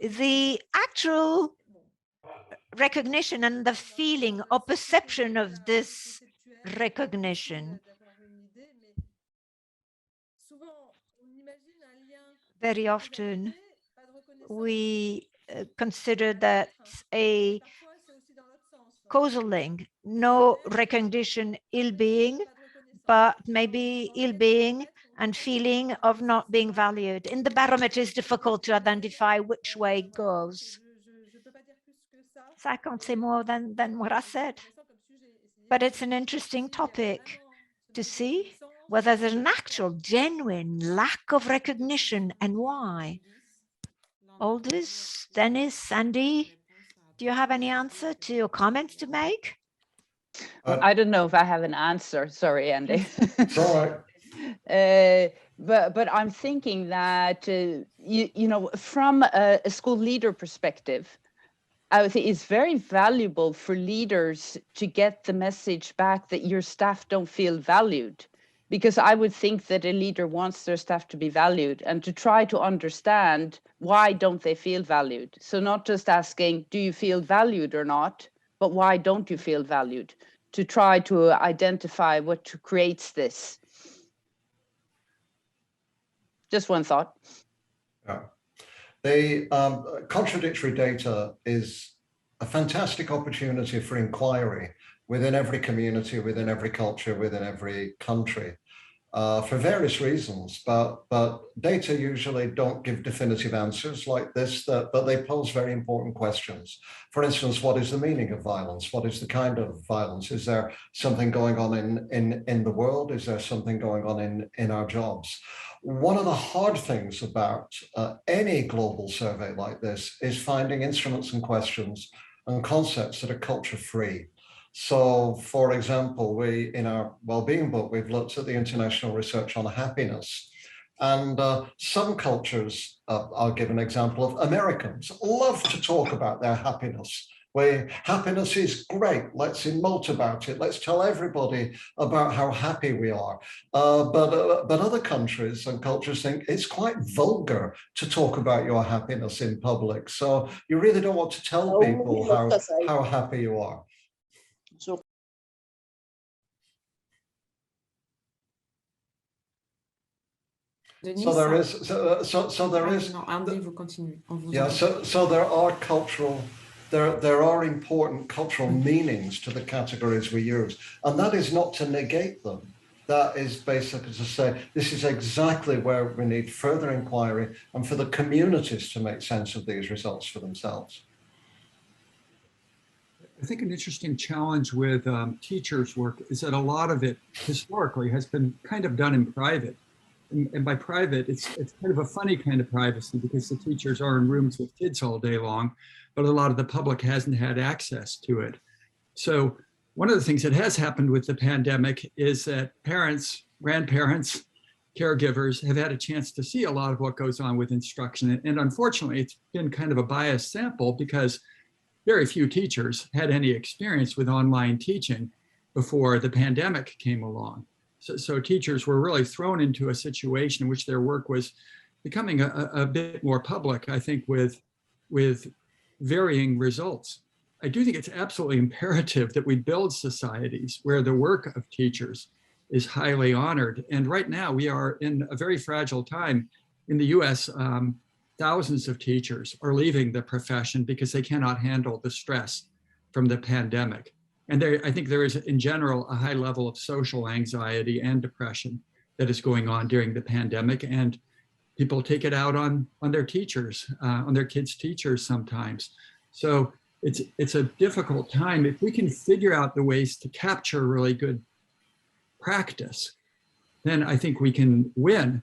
the actual recognition and the feeling or perception of this recognition. Very often we consider that a causal link, no recognition, ill-being, but maybe ill-being and feeling of not being valued. In the barometer, it's difficult to identify which way it goes. So I can't say more than what I said. But it's an interesting topic to see whether there's an actual, genuine lack of recognition and why. Haldis, Dennis, Sandy, do you have any answer to your comments to make? I don't know if I have an answer. Sorry, Andy. It's all right. But I'm thinking that, you know, from a school leader perspective, I think it's very valuable for leaders to get the message back that your staff don't feel valued, because I would think that a leader wants their staff to be valued and to try to understand why don't they feel valued. So not just asking, do you feel valued or not, but why don't you feel valued? To try to identify what creates this. Just one thought. Yeah. The contradictory data is a fantastic opportunity for inquiry within every community, within every culture, within every country, for various reasons. But data usually don't give definitive answers like this, but they pose very important questions. For instance, what is the meaning of violence? What is the kind of violence? Is there something going on in the world? Is there something going on in our jobs? One of the hard things about any global survey like this is finding instruments and questions and concepts that are culture-free. So, for example, in our well-being book, we've looked at the international research on happiness. And some cultures, I'll give an example of Americans, love to talk about their happiness. Happiness is great, let's emote about it, let's tell everybody about how happy we are. But other countries and cultures think it's quite vulgar to talk about your happiness in public. So you really don't want to tell people how happy you are. So there is, so there are cultural, there are important cultural meanings to the categories we use, and that is not to negate them. That is basically to say, this is exactly where we need further inquiry and for the communities to make sense of these results for themselves. I think an interesting challenge with teachers' work is that a lot of it historically has been kind of done in private. And by private, it's kind of a funny kind of privacy, because the teachers are in rooms with kids all day long, but a lot of the public hasn't had access to it. So one of the things that has happened with the pandemic is that parents, grandparents, caregivers have had a chance to see a lot of what goes on with instruction. And unfortunately, it's been kind of a biased sample, because very few teachers had any experience with online teaching before the pandemic came along. So teachers were really thrown into a situation in which their work was becoming a bit more public, I think, with varying results. I do think it's absolutely imperative that we build societies where the work of teachers is highly honored. And right now we are in a very fragile time. In the US, thousands of teachers are leaving the profession because they cannot handle the stress from the pandemic. And I think there is, in general, a high level of social anxiety and depression that is going on during the pandemic. And people take it out on their teachers, on their kids' teachers sometimes. So it's a difficult time. If we can figure out the ways to capture really good practice, then I think we can win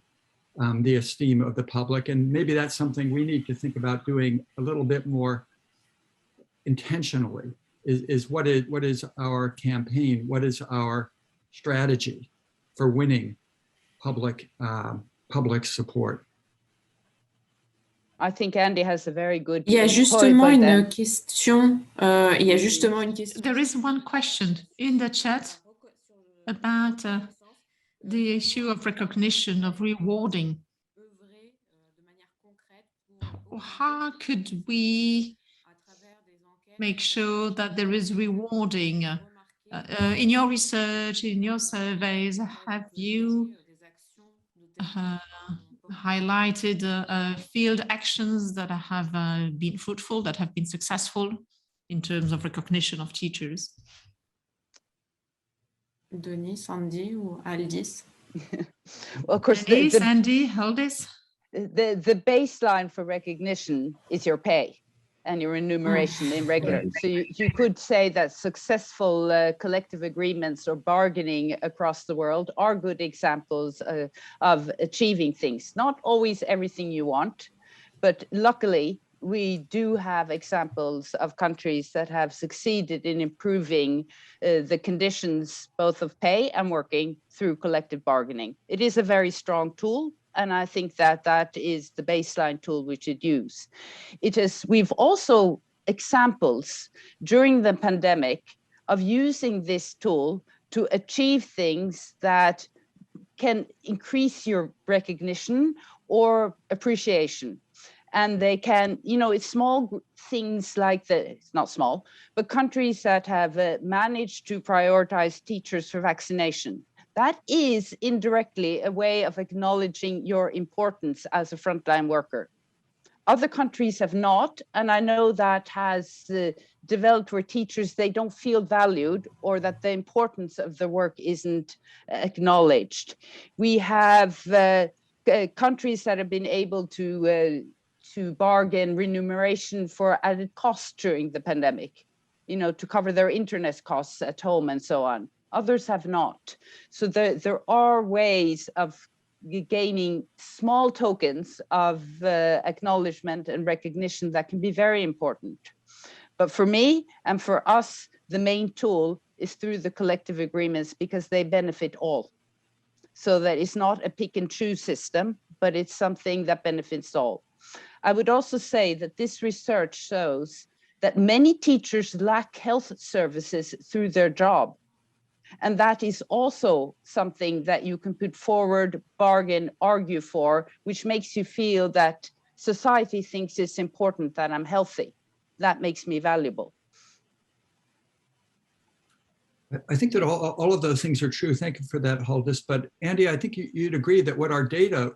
the esteem of the public. And maybe that's something we need to think about doing a little bit more intentionally, is what is our campaign? What is our strategy for winning public support? I think Andy has a very good Il y a justement une question. Il y a justement une question. There is one question in the chat about the issue of recognition, of rewarding. How could we make sure that there is rewarding? In your research, in your surveys, have you highlighted field actions that have been fruitful, that have been successful in terms of recognition of teachers? Denis, Sandy ou Haldis? Well, of course, Denis, Sandy, Haldis? The baseline for recognition is your pay and your remuneration in regular. So you could say that successful collective agreements or bargaining across the world are good examples of achieving things. Not always everything you want, but luckily we do have examples of countries that have succeeded in improving the conditions both of pay and working through collective bargaining. It is a very strong tool. And I think that that is the baseline tool we should use. We've also examples during the pandemic of using this tool to achieve things that can increase your recognition or appreciation. And they can, it's small things like it's not small, but countries that have managed to prioritize teachers for vaccination. That is indirectly a way of acknowledging your importance as a frontline worker. Other countries have not, and I know that has developed where teachers, they don't feel valued or that the importance of their work isn't acknowledged. We have countries that have been able to bargain remuneration for added costs during the pandemic, to cover their internet costs at home and so on. Others have not. So there are ways of gaining small tokens of acknowledgement and recognition that can be very important. But for me and for us, the main tool is through the collective agreements because they benefit all. So that it's not a pick and choose system, but it's something that benefits all. I would also say that this research shows that many teachers lack health services through their job. And that is also something that you can put forward, bargain, argue for, which makes you feel that society thinks it's important that I'm healthy. That makes me valuable. I think that all of those things are true. Thank you for that, Haldis. But Andy, I think you'd agree that what our data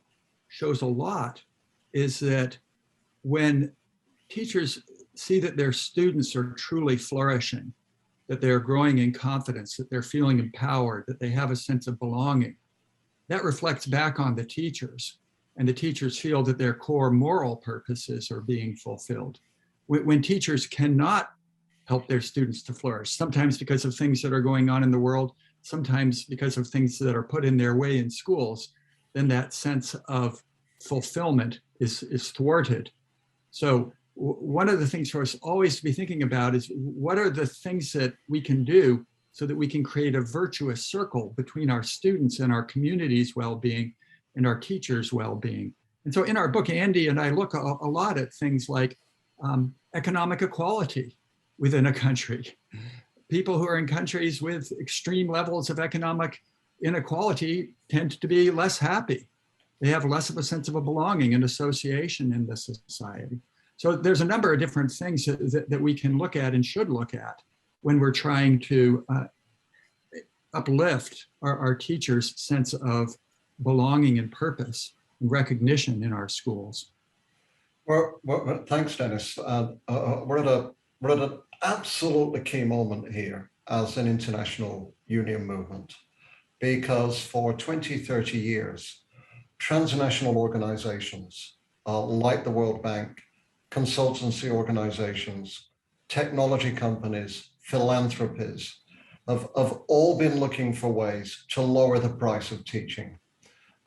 shows a lot is that when teachers see that their students are truly flourishing, that they're growing in confidence, that they're feeling empowered, that they have a sense of belonging, that reflects back on the teachers. And the teachers feel that their core moral purposes are being fulfilled. When teachers cannot help their students to flourish, sometimes because of things that are going on in the world, sometimes because of things that are put in their way in schools, then that sense of fulfillment is thwarted. So one of the things for us always to be thinking about is what are the things that we can do so that we can create a virtuous circle between our students and our community's well-being and our teachers' well-being. And so in our book, Andy and I look a lot at things like economic equality within a country. People who are in countries with extreme levels of economic inequality tend to be less happy. They have less of a sense of a belonging and association in the society. So there's a number of different things that we can look at and should look at when we're trying to uplift our teachers' sense of belonging and purpose and recognition in our schools. Well, thanks, Dennis. We're at an absolutely key moment here as an international union movement, because for 20, 30 years, transnational organizations like the World Bank, consultancy organizations, technology companies, philanthropies, have all been looking for ways to lower the price of teaching.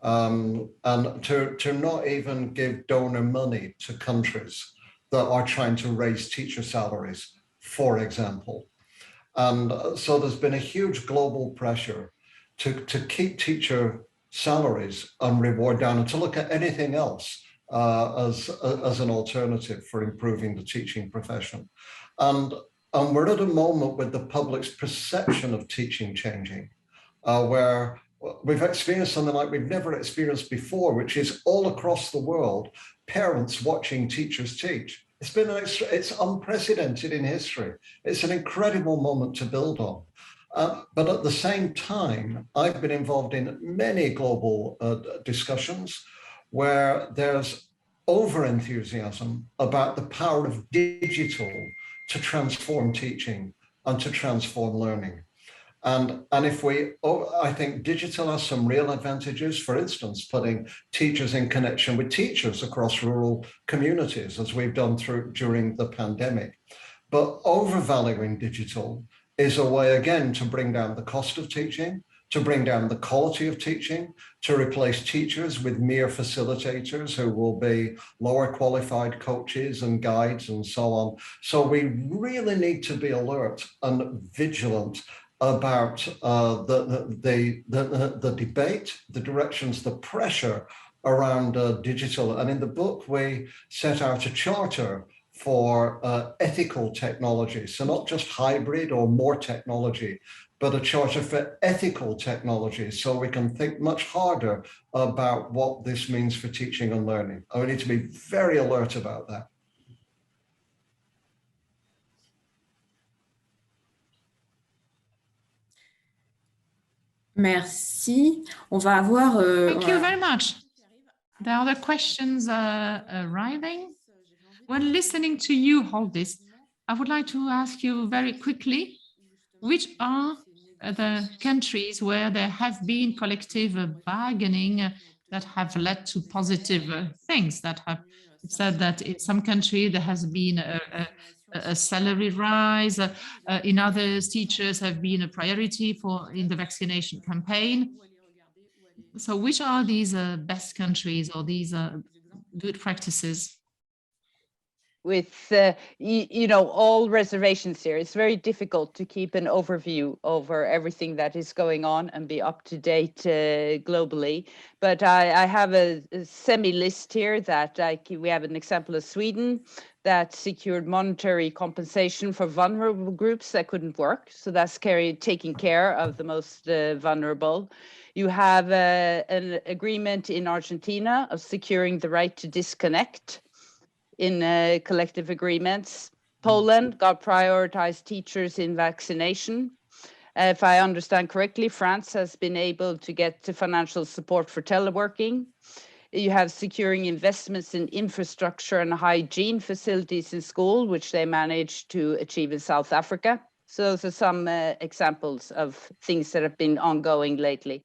And to not even give donor money to countries that are trying to raise teacher salaries, for example. And so there's been a huge global pressure to keep teacher salaries and reward down, and to look at anything else as an alternative for improving the teaching profession. And we're at a moment with the public's perception of teaching changing, where we've experienced something like we've never experienced before, which is all across the world, parents watching teachers teach. It's unprecedented in history. It's an incredible moment to build on. But at the same time, I've been involved in many global discussions where there's over-enthusiasm about the power of digital to transform teaching and to transform learning. And if I think digital has some real advantages, for instance, putting teachers in connection with teachers across rural communities, as we've done during the pandemic. But overvaluing digital is a way, again, to bring down the cost of teaching, to bring down the quality of teaching, to replace teachers with mere facilitators who will be lower qualified coaches and guides and so on. So we really need to be alert and vigilant about the debate, the directions, the pressure around digital. And in the book, we set out a charter for ethical technology. So not just hybrid or more technology, but a charter for ethical technology, so we can think much harder about what this means for teaching and learning. And we need to be very alert about that. Merci. On va avoir. Thank you very much. There are other questions arriving. When listening to you, Haldis, I would like to ask you very quickly, which are the countries where there have been collective bargaining that have led to positive things, that have said that in some countries there has been a salary rise, in others teachers have been a priority in the vaccination campaign. So which are these best countries or these good practices? With, all reservations here, it's very difficult to keep an overview over everything that is going on and be up to date globally. But I have a semi-list here that we have an example of Sweden that secured monetary compensation for vulnerable groups that couldn't work. So that's taking care of the most vulnerable. You have an agreement in Argentina of securing the right to disconnect in collective agreements. Poland got prioritized teachers in vaccination. If I understand correctly, France has been able to get financial support for teleworking. You have securing investments in infrastructure and hygiene facilities in school, which they managed to achieve in South Africa. So those are some examples of things that have been ongoing lately.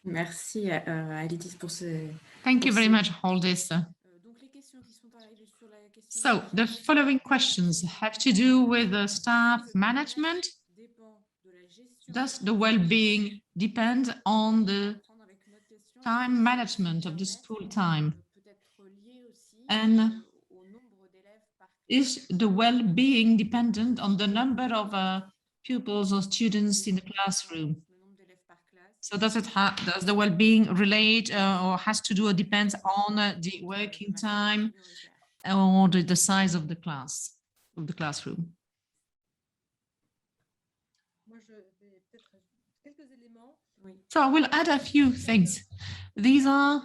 Merci, Haldis, pour ce. Thank you very much, Haldis. So the following questions have to do with the staff management. Does the well-being depend on the time management of the school time? And is the well-being dependent on the number of pupils or students in the classroom? So does the well-being relate or has to do or depends on the working time or the size of the classroom? So I will add a few things. These are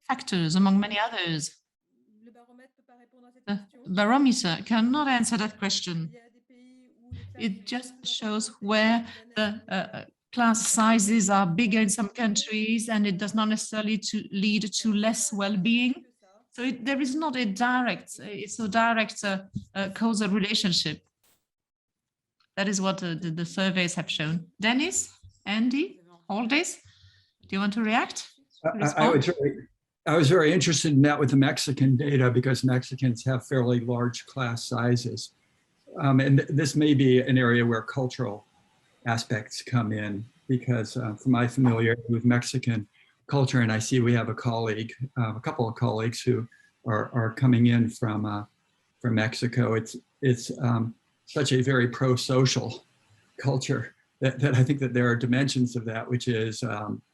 factors among many others. The barometer cannot answer that question. It just shows where the class sizes are bigger in some countries, and it does not necessarily lead to less well-being. So there is not a direct causal relationship. That is what the surveys have shown. Dennis, Andy, Haldis, do you want to react? I would certainly I was very interested in that with the Mexican data because Mexicans have fairly large class sizes. And this may be an area where cultural aspects come in because from my familiarity with Mexican culture, and I see we have a colleague, a couple of colleagues who are coming in from Mexico. It's such a very pro-social culture that I think that there are dimensions of that, which is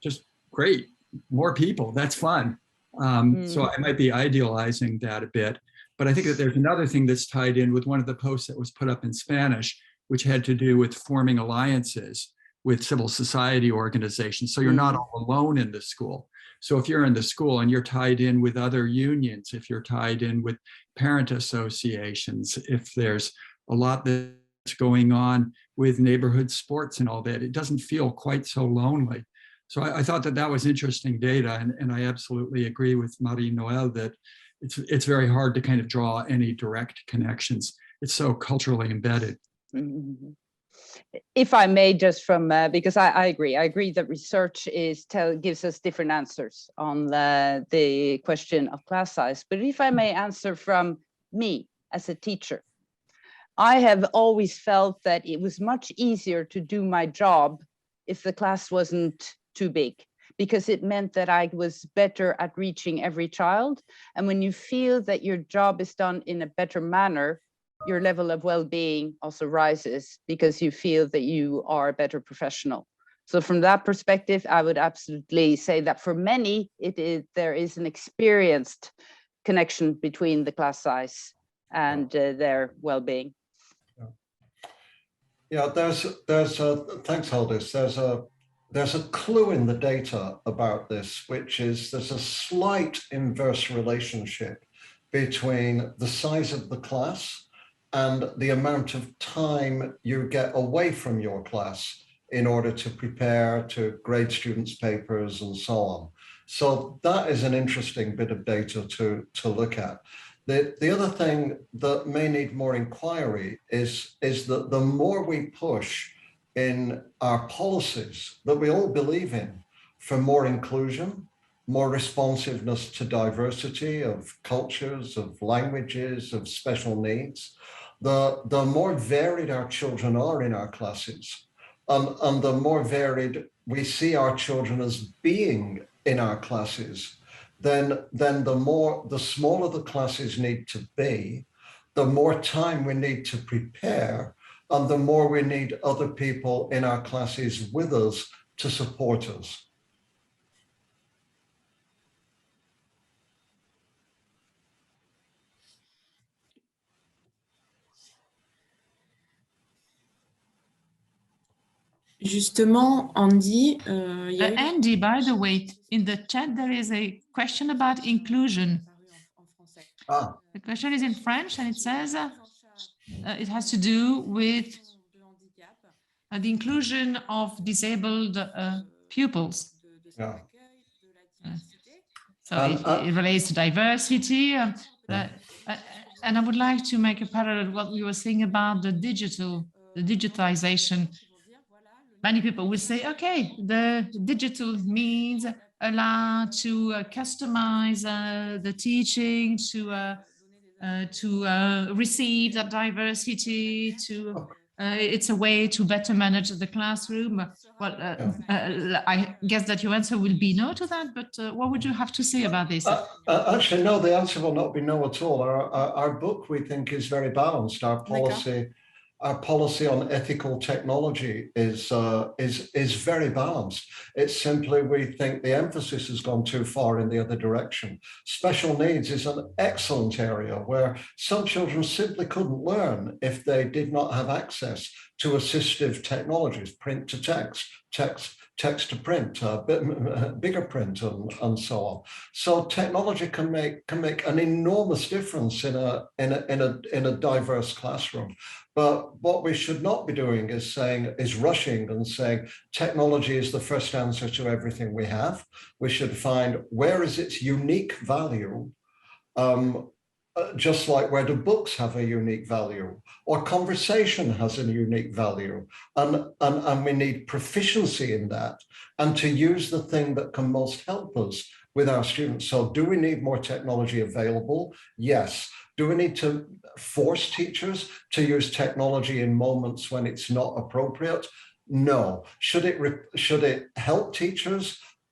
just great. More people, that's fun. So I might be idealizing that a bit, but I think that there's another thing that's tied in with one of the posts that was put up in Spanish, which had to do with forming alliances with civil society organizations. So you're not all alone in the school. So if you're in the school and you're tied in with other unions, if you're tied in with parent associations, if there's a lot that's going on with neighborhood sports and all that, it doesn't feel quite so lonely. So I thought that that was interesting data, and I absolutely agree with Marie-Noëlle that it's very hard to kind of draw any direct connections. It's so culturally embedded. If I may, just from because I agree that research gives us different answers on the question of class size. But if I may answer from me as a teacher, I have always felt that it was much easier to do my job if the class wasn't too big, because it meant that I was better at reaching every child. And when you feel that your job is done in a better manner, your level of well-being also rises because you feel that you are a better professional. So from that perspective, I would absolutely say that for many, there is an experienced connection between the class size and their well-being. Yeah, there's thanks, Haldis. There's a clue in the data about this, which is there's a slight inverse relationship between the size of the class and the amount of time you get away from your class in order to prepare to grade students' papers and so on. So that is an interesting bit of data to look at. The other thing that may need more inquiry is that the more we push in our policies that we all believe in for more inclusion, more responsiveness to diversity of cultures, of languages, of special needs, the more varied our children are in our classes, and the more varied we see our children as being in our classes, then the smaller the classes need to be, the more time we need to prepare, and the more we need other people in our classes with us to support us. Justement, Andy, Andy, by the way, in the chat, there is a question about inclusion. The question is in French, and it says it has to do with the inclusion of disabled pupils. Yeah. So it relates to diversity. And I would like to make a parallel with what we were saying about the digitization. Many people will say, okay, the digital means allow to customize the teaching, to receive that diversity, it's a way to better manage the classroom. Well, I guess that your answer will be no to that, but what would you have to say about this? Actually, no, the answer will not be no at all. Our book, we think, is very balanced. Our policy on ethical technology is very balanced. It's simply we think the emphasis has gone too far in the other direction. Special needs is an excellent area where some children simply couldn't learn if they did not have access to assistive technologies, print to text, text to print, bigger print, and so on. So technology can make an enormous difference in a diverse classroom. But what we should not be doing is rushing and saying technology is the first answer to everything we have. We should find where is its unique value, just like where do books have a unique value, or conversation has a unique value, and we need proficiency in that, and to use the thing that can most help us with our students. So do we need more technology available? Yes. Do we need to force teachers to use technology in moments when it's not appropriate? No. Should it help teachers?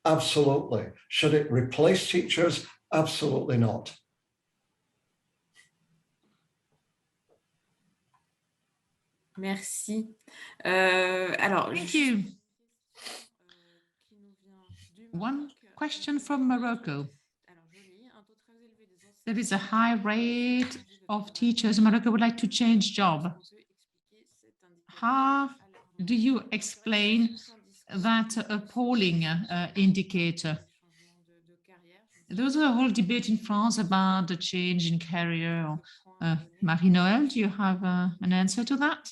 Absolutely. Should it replace teachers? Absolutely not. Merci. Thank you. One question from Morocco. There is a high rate of teachers in Morocco would like to change job. How do you explain that appalling indicator? There was a whole debate in France about the change in career. Marie-Noël, do you have an answer to that?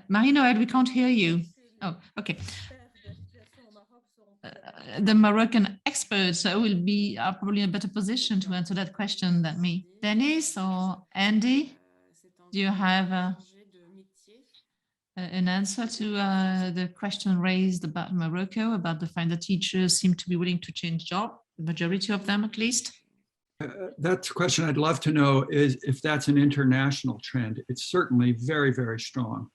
Marie-Noël, we can't hear you. Oh, okay. The Moroccan experts will be probably in a better position to answer that question than me. Dennis or Andy, do you have an answer to the question raised about Morocco, about the fact that teachers seem to be willing to change job, the majority of them at least? That's a question I'd love to know is if that's an international trend. It's certainly very, very strong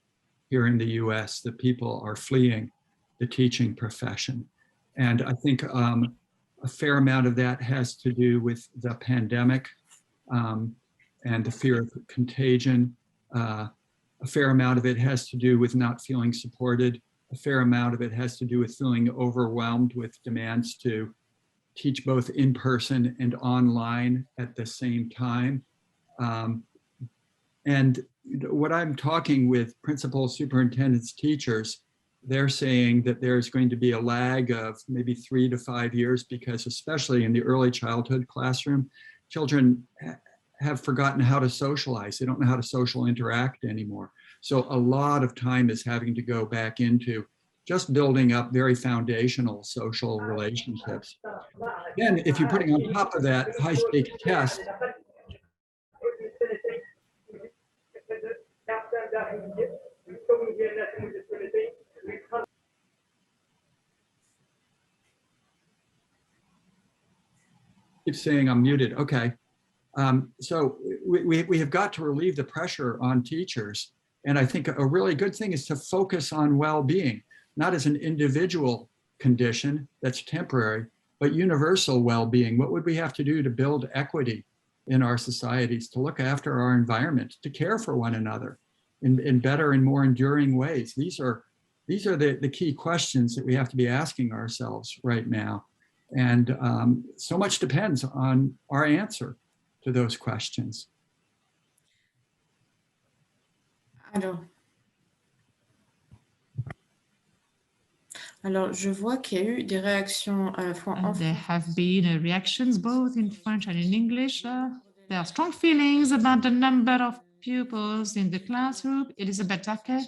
here in the US that people are fleeing the teaching profession. And I think a fair amount of that has to do with the pandemic and the fear of contagion. A fair amount of it has to do with not feeling supported. A fair amount of it has to do with feeling overwhelmed with demands to teach both in person and online at the same time. And what I'm talking with principals, superintendents, teachers, they're saying that there's going to be a lag of maybe 3 to 5 years because especially in the early childhood classroom, children have forgotten how to socialize. They don't know how to social interact anymore. So a lot of time is having to go back into just building up very foundational social relationships. Then if you're putting on top of that high-stakes test, keep saying I'm muted. Okay. So we have got to relieve the pressure on teachers. And I think a really good thing is to focus on well-being, not as an individual condition that's temporary, but universal well-being. What would we have to do to build equity in our societies, to look after our environment, to care for one another in better and more enduring ways? These are the key questions that we have to be asking ourselves right now. And so much depends on our answer to those questions. Alors, je vois qu'il y a eu des réactions à la fois en There have been reactions both in French and in English. There are strong feelings about the number of pupils in the classroom. Elisabeth Tucker.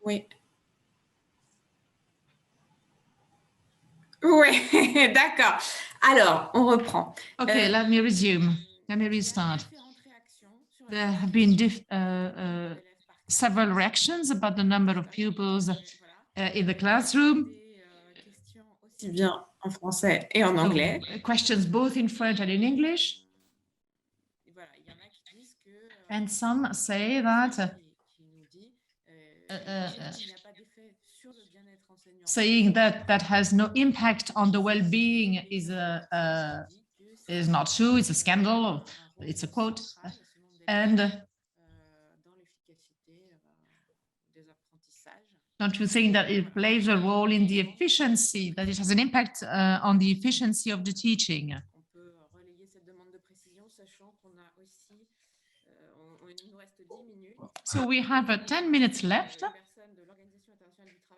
Oui. Oui, d'accord. Alors, on reprend. Okay, let me resume. Let me restart. There have been several reactions about the number of pupils in the classroom. Aussi bien en français et en anglais. Questions both in French and in English. And some say that saying that has no impact on the well-being is not true. It's a scandal. It's a quote. And don't you think that it plays a role in the efficiency, that it has an impact on the efficiency of the teaching? So we have 10 minutes left.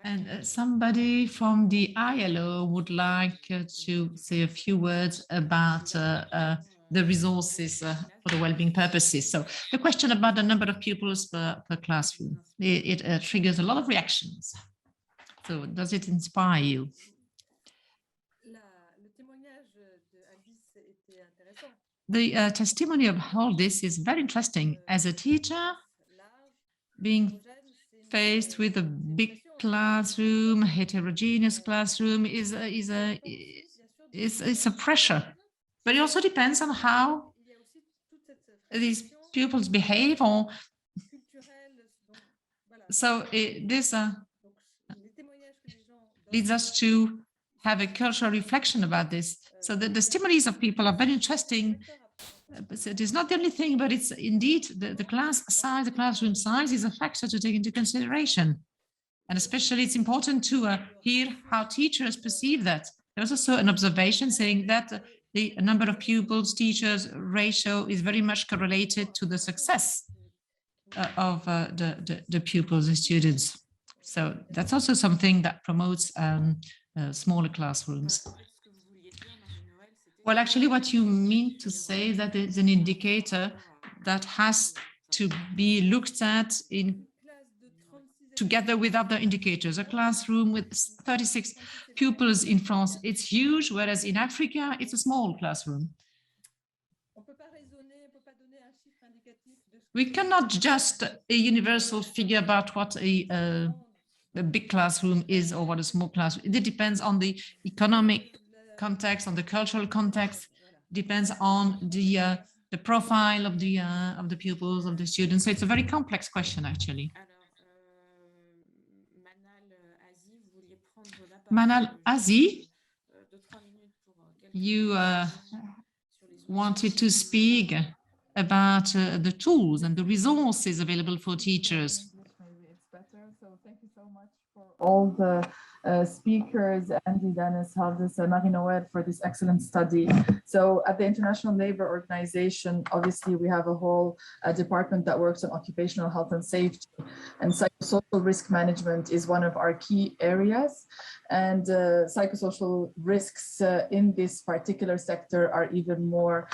And somebody from the ILO would like to say a few words about the resources for the well-being purposes. So the question about the number of pupils per classroom, it triggers a lot of reactions. So does it inspire you? The testimony of Haldis is very interesting. As a teacher, being faced with a big classroom, heterogeneous classroom is a pressure. But it also depends on how these pupils behave, or so this leads us to have a cultural reflection about this. So the stimuli of people are very interesting. But it is not the only thing, but it's indeed the class size, the classroom size is a factor to take into consideration. And especially it's important to hear how teachers perceive that. There's also an observation saying that the number of pupils, teachers ratio is very much correlated to the success of the pupils, the students. So that's also something that promotes smaller classrooms. Well, actually, what you mean to say is that it's an indicator that has to be looked at together with other indicators. A classroom with 36 pupils in France, it's huge, whereas in Africa, it's a small classroom. We cannot just a universal figure about what a big classroom is or what a small classroom. It depends on the economic context, on the cultural context, depends on the profile of the pupils, of the students. So it's a very complex question, actually. Manal Azi, you wanted to speak about the tools and the resources available for teachers. Maybe it's better. So thank you so much for all the speakers, Andy, Dennis, Haldis, and Marie-Noël for this excellent study. So at the International Labour Organization, obviously we have a whole department that works on occupational health and safety, and psychosocial risk management is one of our key areas. And psychosocial risks in this particular sector are even more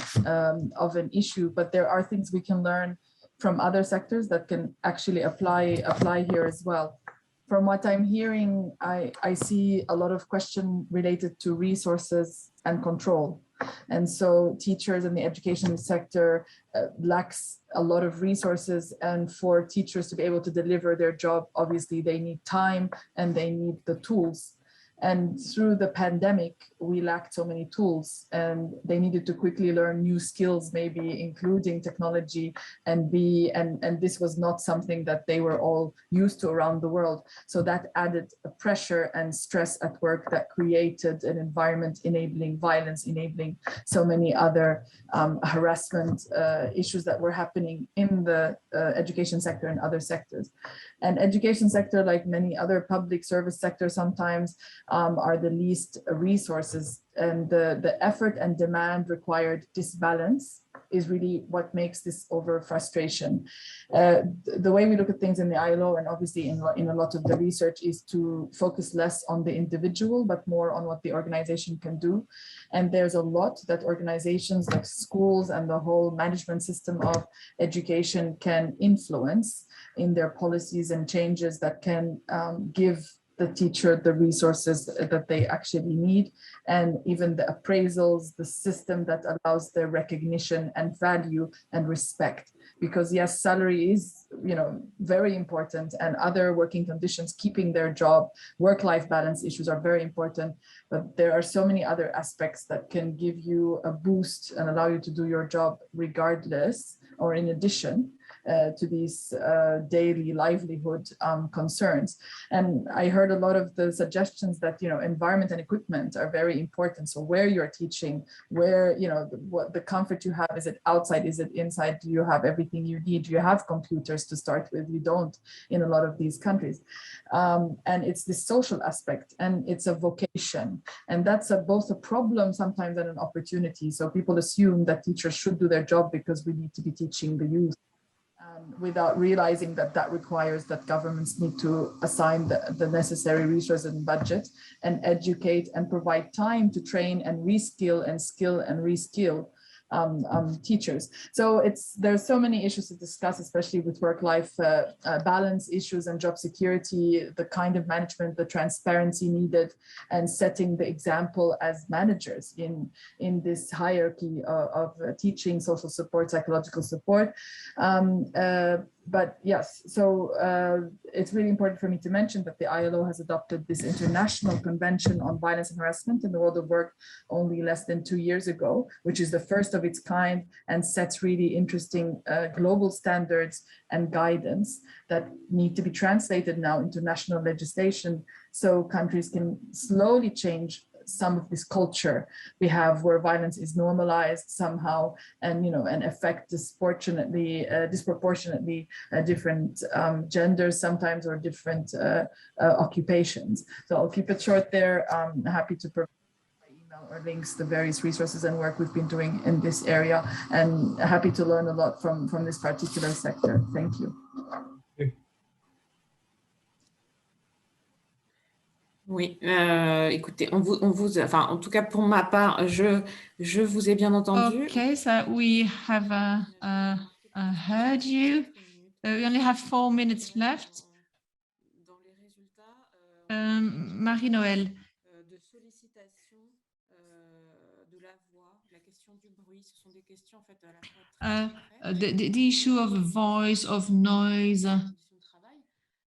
of an issue, but there are things we can learn from other sectors that can actually apply here as well. From what I'm hearing, I see a lot of question related to resources and control. And so teachers in the education sector lacks a lot of resources, and for teachers to be able to deliver their job, obviously they need time and they need the tools. And through the pandemic, we lacked so many tools, and they needed to quickly learn new skills, maybe including technology, and this was not something that they were all used to around the world. So that added a pressure and stress at work that created an environment enabling violence, enabling so many other harassment issues that were happening in the education sector and other sectors. And education sector, like many other public service sectors, sometimes are the least resources, and the effort and demand required disbalance is really what makes this over frustration. The way we look at things in the ILO, and obviously in a lot of the research, is to focus less on the individual, but more on what the organization can do. And there's a lot that organizations like schools and the whole management system of education can influence in their policies and changes that can give the teacher the resources that they actually need, and even the appraisals, the system that allows their recognition and value and respect. Because yes, salary is, very important, and other working conditions, keeping their job, work-life balance issues are very important, but there are so many other aspects that can give you a boost and allow you to do your job regardless or in addition to these daily livelihood concerns. And I heard a lot of the suggestions that, environment and equipment are very important. So where you're teaching, where, what the comfort you have, is it outside, is it inside? Do you have everything you need? Do you have computers to start with? You don't in a lot of these countries. And it's the social aspect, and it's a vocation. And that's both a problem sometimes and an opportunity. So people assume that teachers should do their job because we need to be teaching the youth, without realizing that that requires that governments need to assign the necessary resources and budget, and educate and provide time to train and reskill and skill and reskill teachers. So there's so many issues to discuss, especially with work-life balance issues and job security, the kind of management, the transparency needed, and setting the example as managers in this hierarchy of teaching, social support, psychological support. but yes, so it's really important for me to mention that the ILO has adopted this International Convention on Violence and Harassment in the World of Work only less than 2 years ago, which is the first of its kind and sets really interesting global standards and guidance that need to be translated now into national legislation so countries can slowly change some of this culture we have where violence is normalized somehow and and affect disproportionately different genders sometimes or different occupations. So I'll keep it short there. I'm happy to provide email or links to various resources and work we've been doing in this area, and happy to learn a lot from this particular sector. Thank you. Oui, écoutez, enfin, en tout cas pour ma part, je vous ai bien entendu. Okay, so we have heard you. We only have 4 minutes left. Marie-Noël. De sollicitation de la voix, la question du bruit, ce sont des questions en fait à la fois the issue of voice, of noise.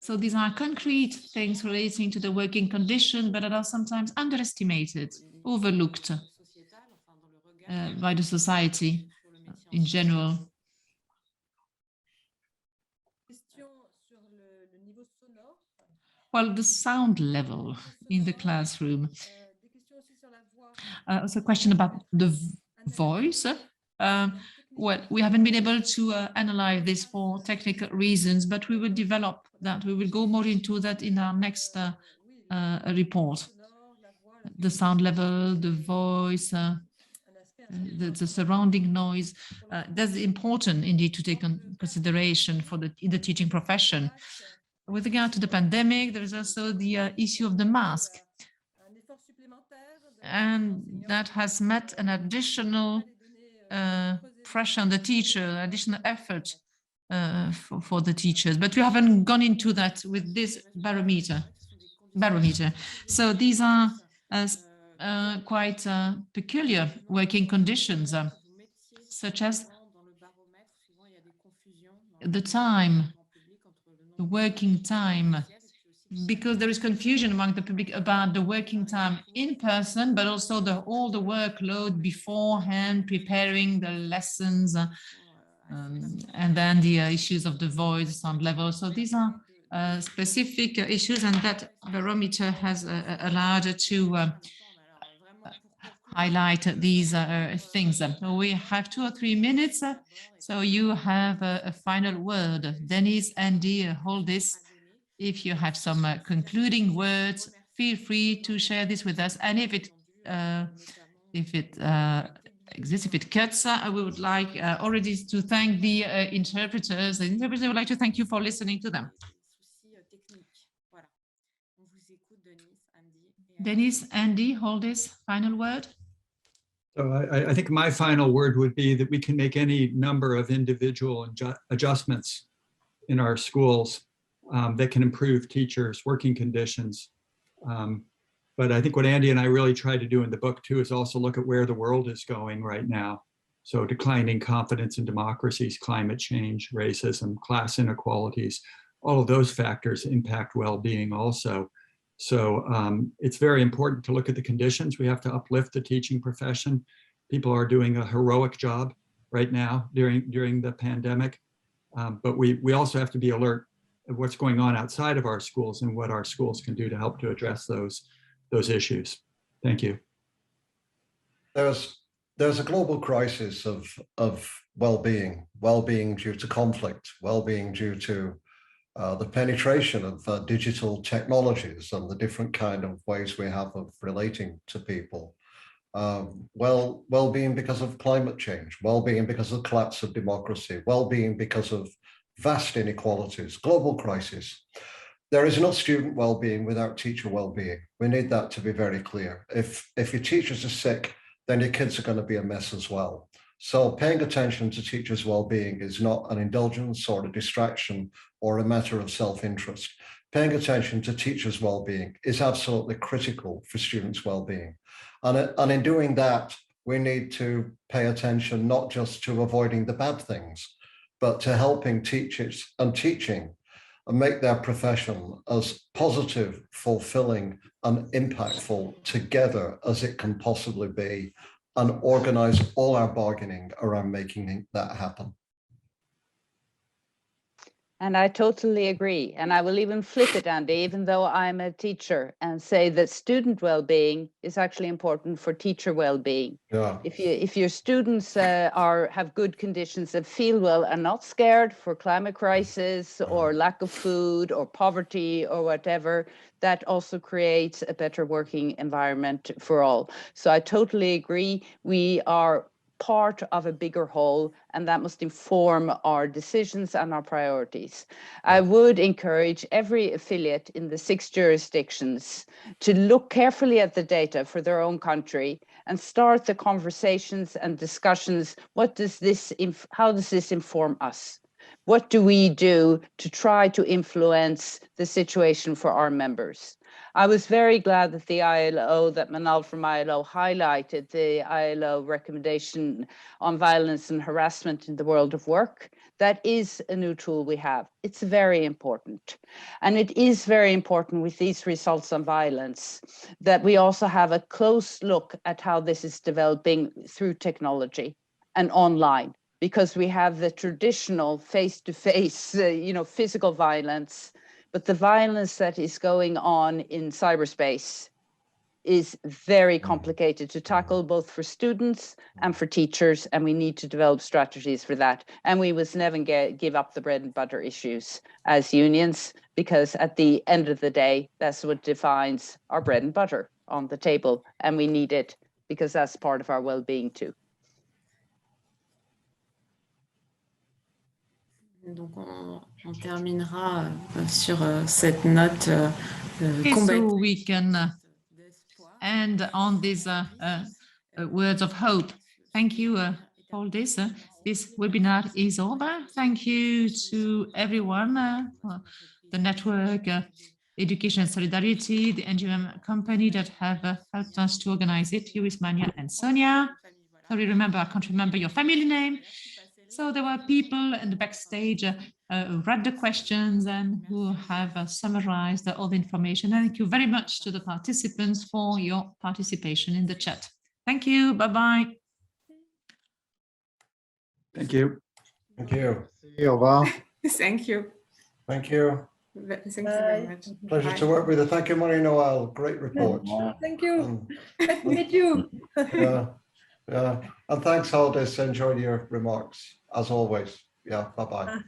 So these are concrete things relating to the working condition, but that are sometimes underestimated, overlooked by the society in general. Well, the sound level in the classroom. Also a question about the voice. Well, we haven't been able to analyze this for technical reasons, but we will develop that. We will go more into that in our next report. The sound level, the voice, the surrounding noise. That's important indeed to take in consideration for in the teaching profession. With regard to the pandemic, there is also the issue of the mask. And that has met an additional pressure on the teacher, additional effort for the teachers. But we haven't gone into that with this barometer. So these are quite peculiar working conditions, such as the time, the working time, because there is confusion among the public about the working time in person, but also all the workload beforehand, preparing the lessons, and then the issues of the voice, sound level. So these are specific issues, and that barometer has allowed to highlight these things. We have 2 or 3 minutes, so you have a final word. Dennis, Andy, Haldis, if you have some concluding words, feel free to share this with us. And if it exists, if it cuts, we would like already to thank the interpreters. The interpreters would like to thank you for listening to them. Dennis, Andy, Haldis, final word. So I think my final word would be that we can make any number of individual adjustments in our schools that can improve teachers' working conditions. But I think what Andy and I really try to do in the book too is also look at where the world is going right now. So declining confidence in democracies, climate change, racism, class inequalities, all of those factors impact well-being also. So it's very important to look at the conditions. We have to uplift the teaching profession. People are doing a heroic job right now during the pandemic. But we also have to be alert of what's going on outside of our schools and what our schools can do to help to address those issues. Thank you. There's a global crisis of well-being due to conflict, well-being due to the penetration of digital technologies and the different kind of ways we have of relating to people. Well-being because of climate change, well-being because of the collapse of democracy, well-being because of vast inequalities, global crisis. There is no student well-being without teacher well-being. We need that to be very clear. If your teachers are sick, then your kids are going to be a mess as well. So paying attention to teachers' well-being is not an indulgence or a distraction or a matter of self-interest. Paying attention to teachers' well-being is absolutely critical for students' well-being. And in doing that, we need to pay attention not just to avoiding the bad things, but to helping teachers and teaching and make their profession as positive, fulfilling, and impactful together as it can possibly be, and organize all our bargaining around making that happen. And I totally agree. And I will even flip it, Andy, even though I'm a teacher, and say that student well-being is actually important for teacher well-being. Yeah. If your students have good conditions and feel well and not scared for climate crisis or lack of food or poverty or whatever, that also creates a better working environment for all. So I totally agree. We are part of a bigger whole, and that must inform our decisions and our priorities. I would encourage every affiliate in the 6 jurisdictions to look carefully at the data for their own country and start the conversations and discussions. How does this inform us? What do we do to try to influence the situation for our members? I was very glad that the ILO, that Manal from ILO highlighted the ILO recommendation on violence and harassment in the world of work. That is a new tool we have. It's very important. And it is very important with these results on violence that we also have a close look at how this is developing through technology and online, because we have the traditional face-to-face, physical violence, but the violence that is going on in cyberspace is very complicated to tackle, both for students and for teachers, and we need to develop strategies for that. And we must never give up the bread and butter issues as unions, because at the end of the day, that's what defines our bread and butter on the table, and we need it because that's part of our well-being too. Donc on terminera sur cette note so we can end on these words of hope. Thank you for this. This webinar is over. Thank you to everyone, the network, Education and Solidarity, the NGEN company that have helped us to organize it, Iris, Mania, and Sonia. Sorry, I can't remember your family name. So there were people in the backstage who read the questions and who have summarized all the information. Thank you very much to the participants for your participation in the chat. Thank you. Bye-bye. Thank you. Thank you. Au revoir. Thank you. Thank you. Thank you very much. Pleasure to work with you. Thank you, Marie-Noël. Great report. Thank you. Nice to meet you. Yeah. And thanks, Haldis. Enjoyed your remarks, as always. Yeah, bye-bye.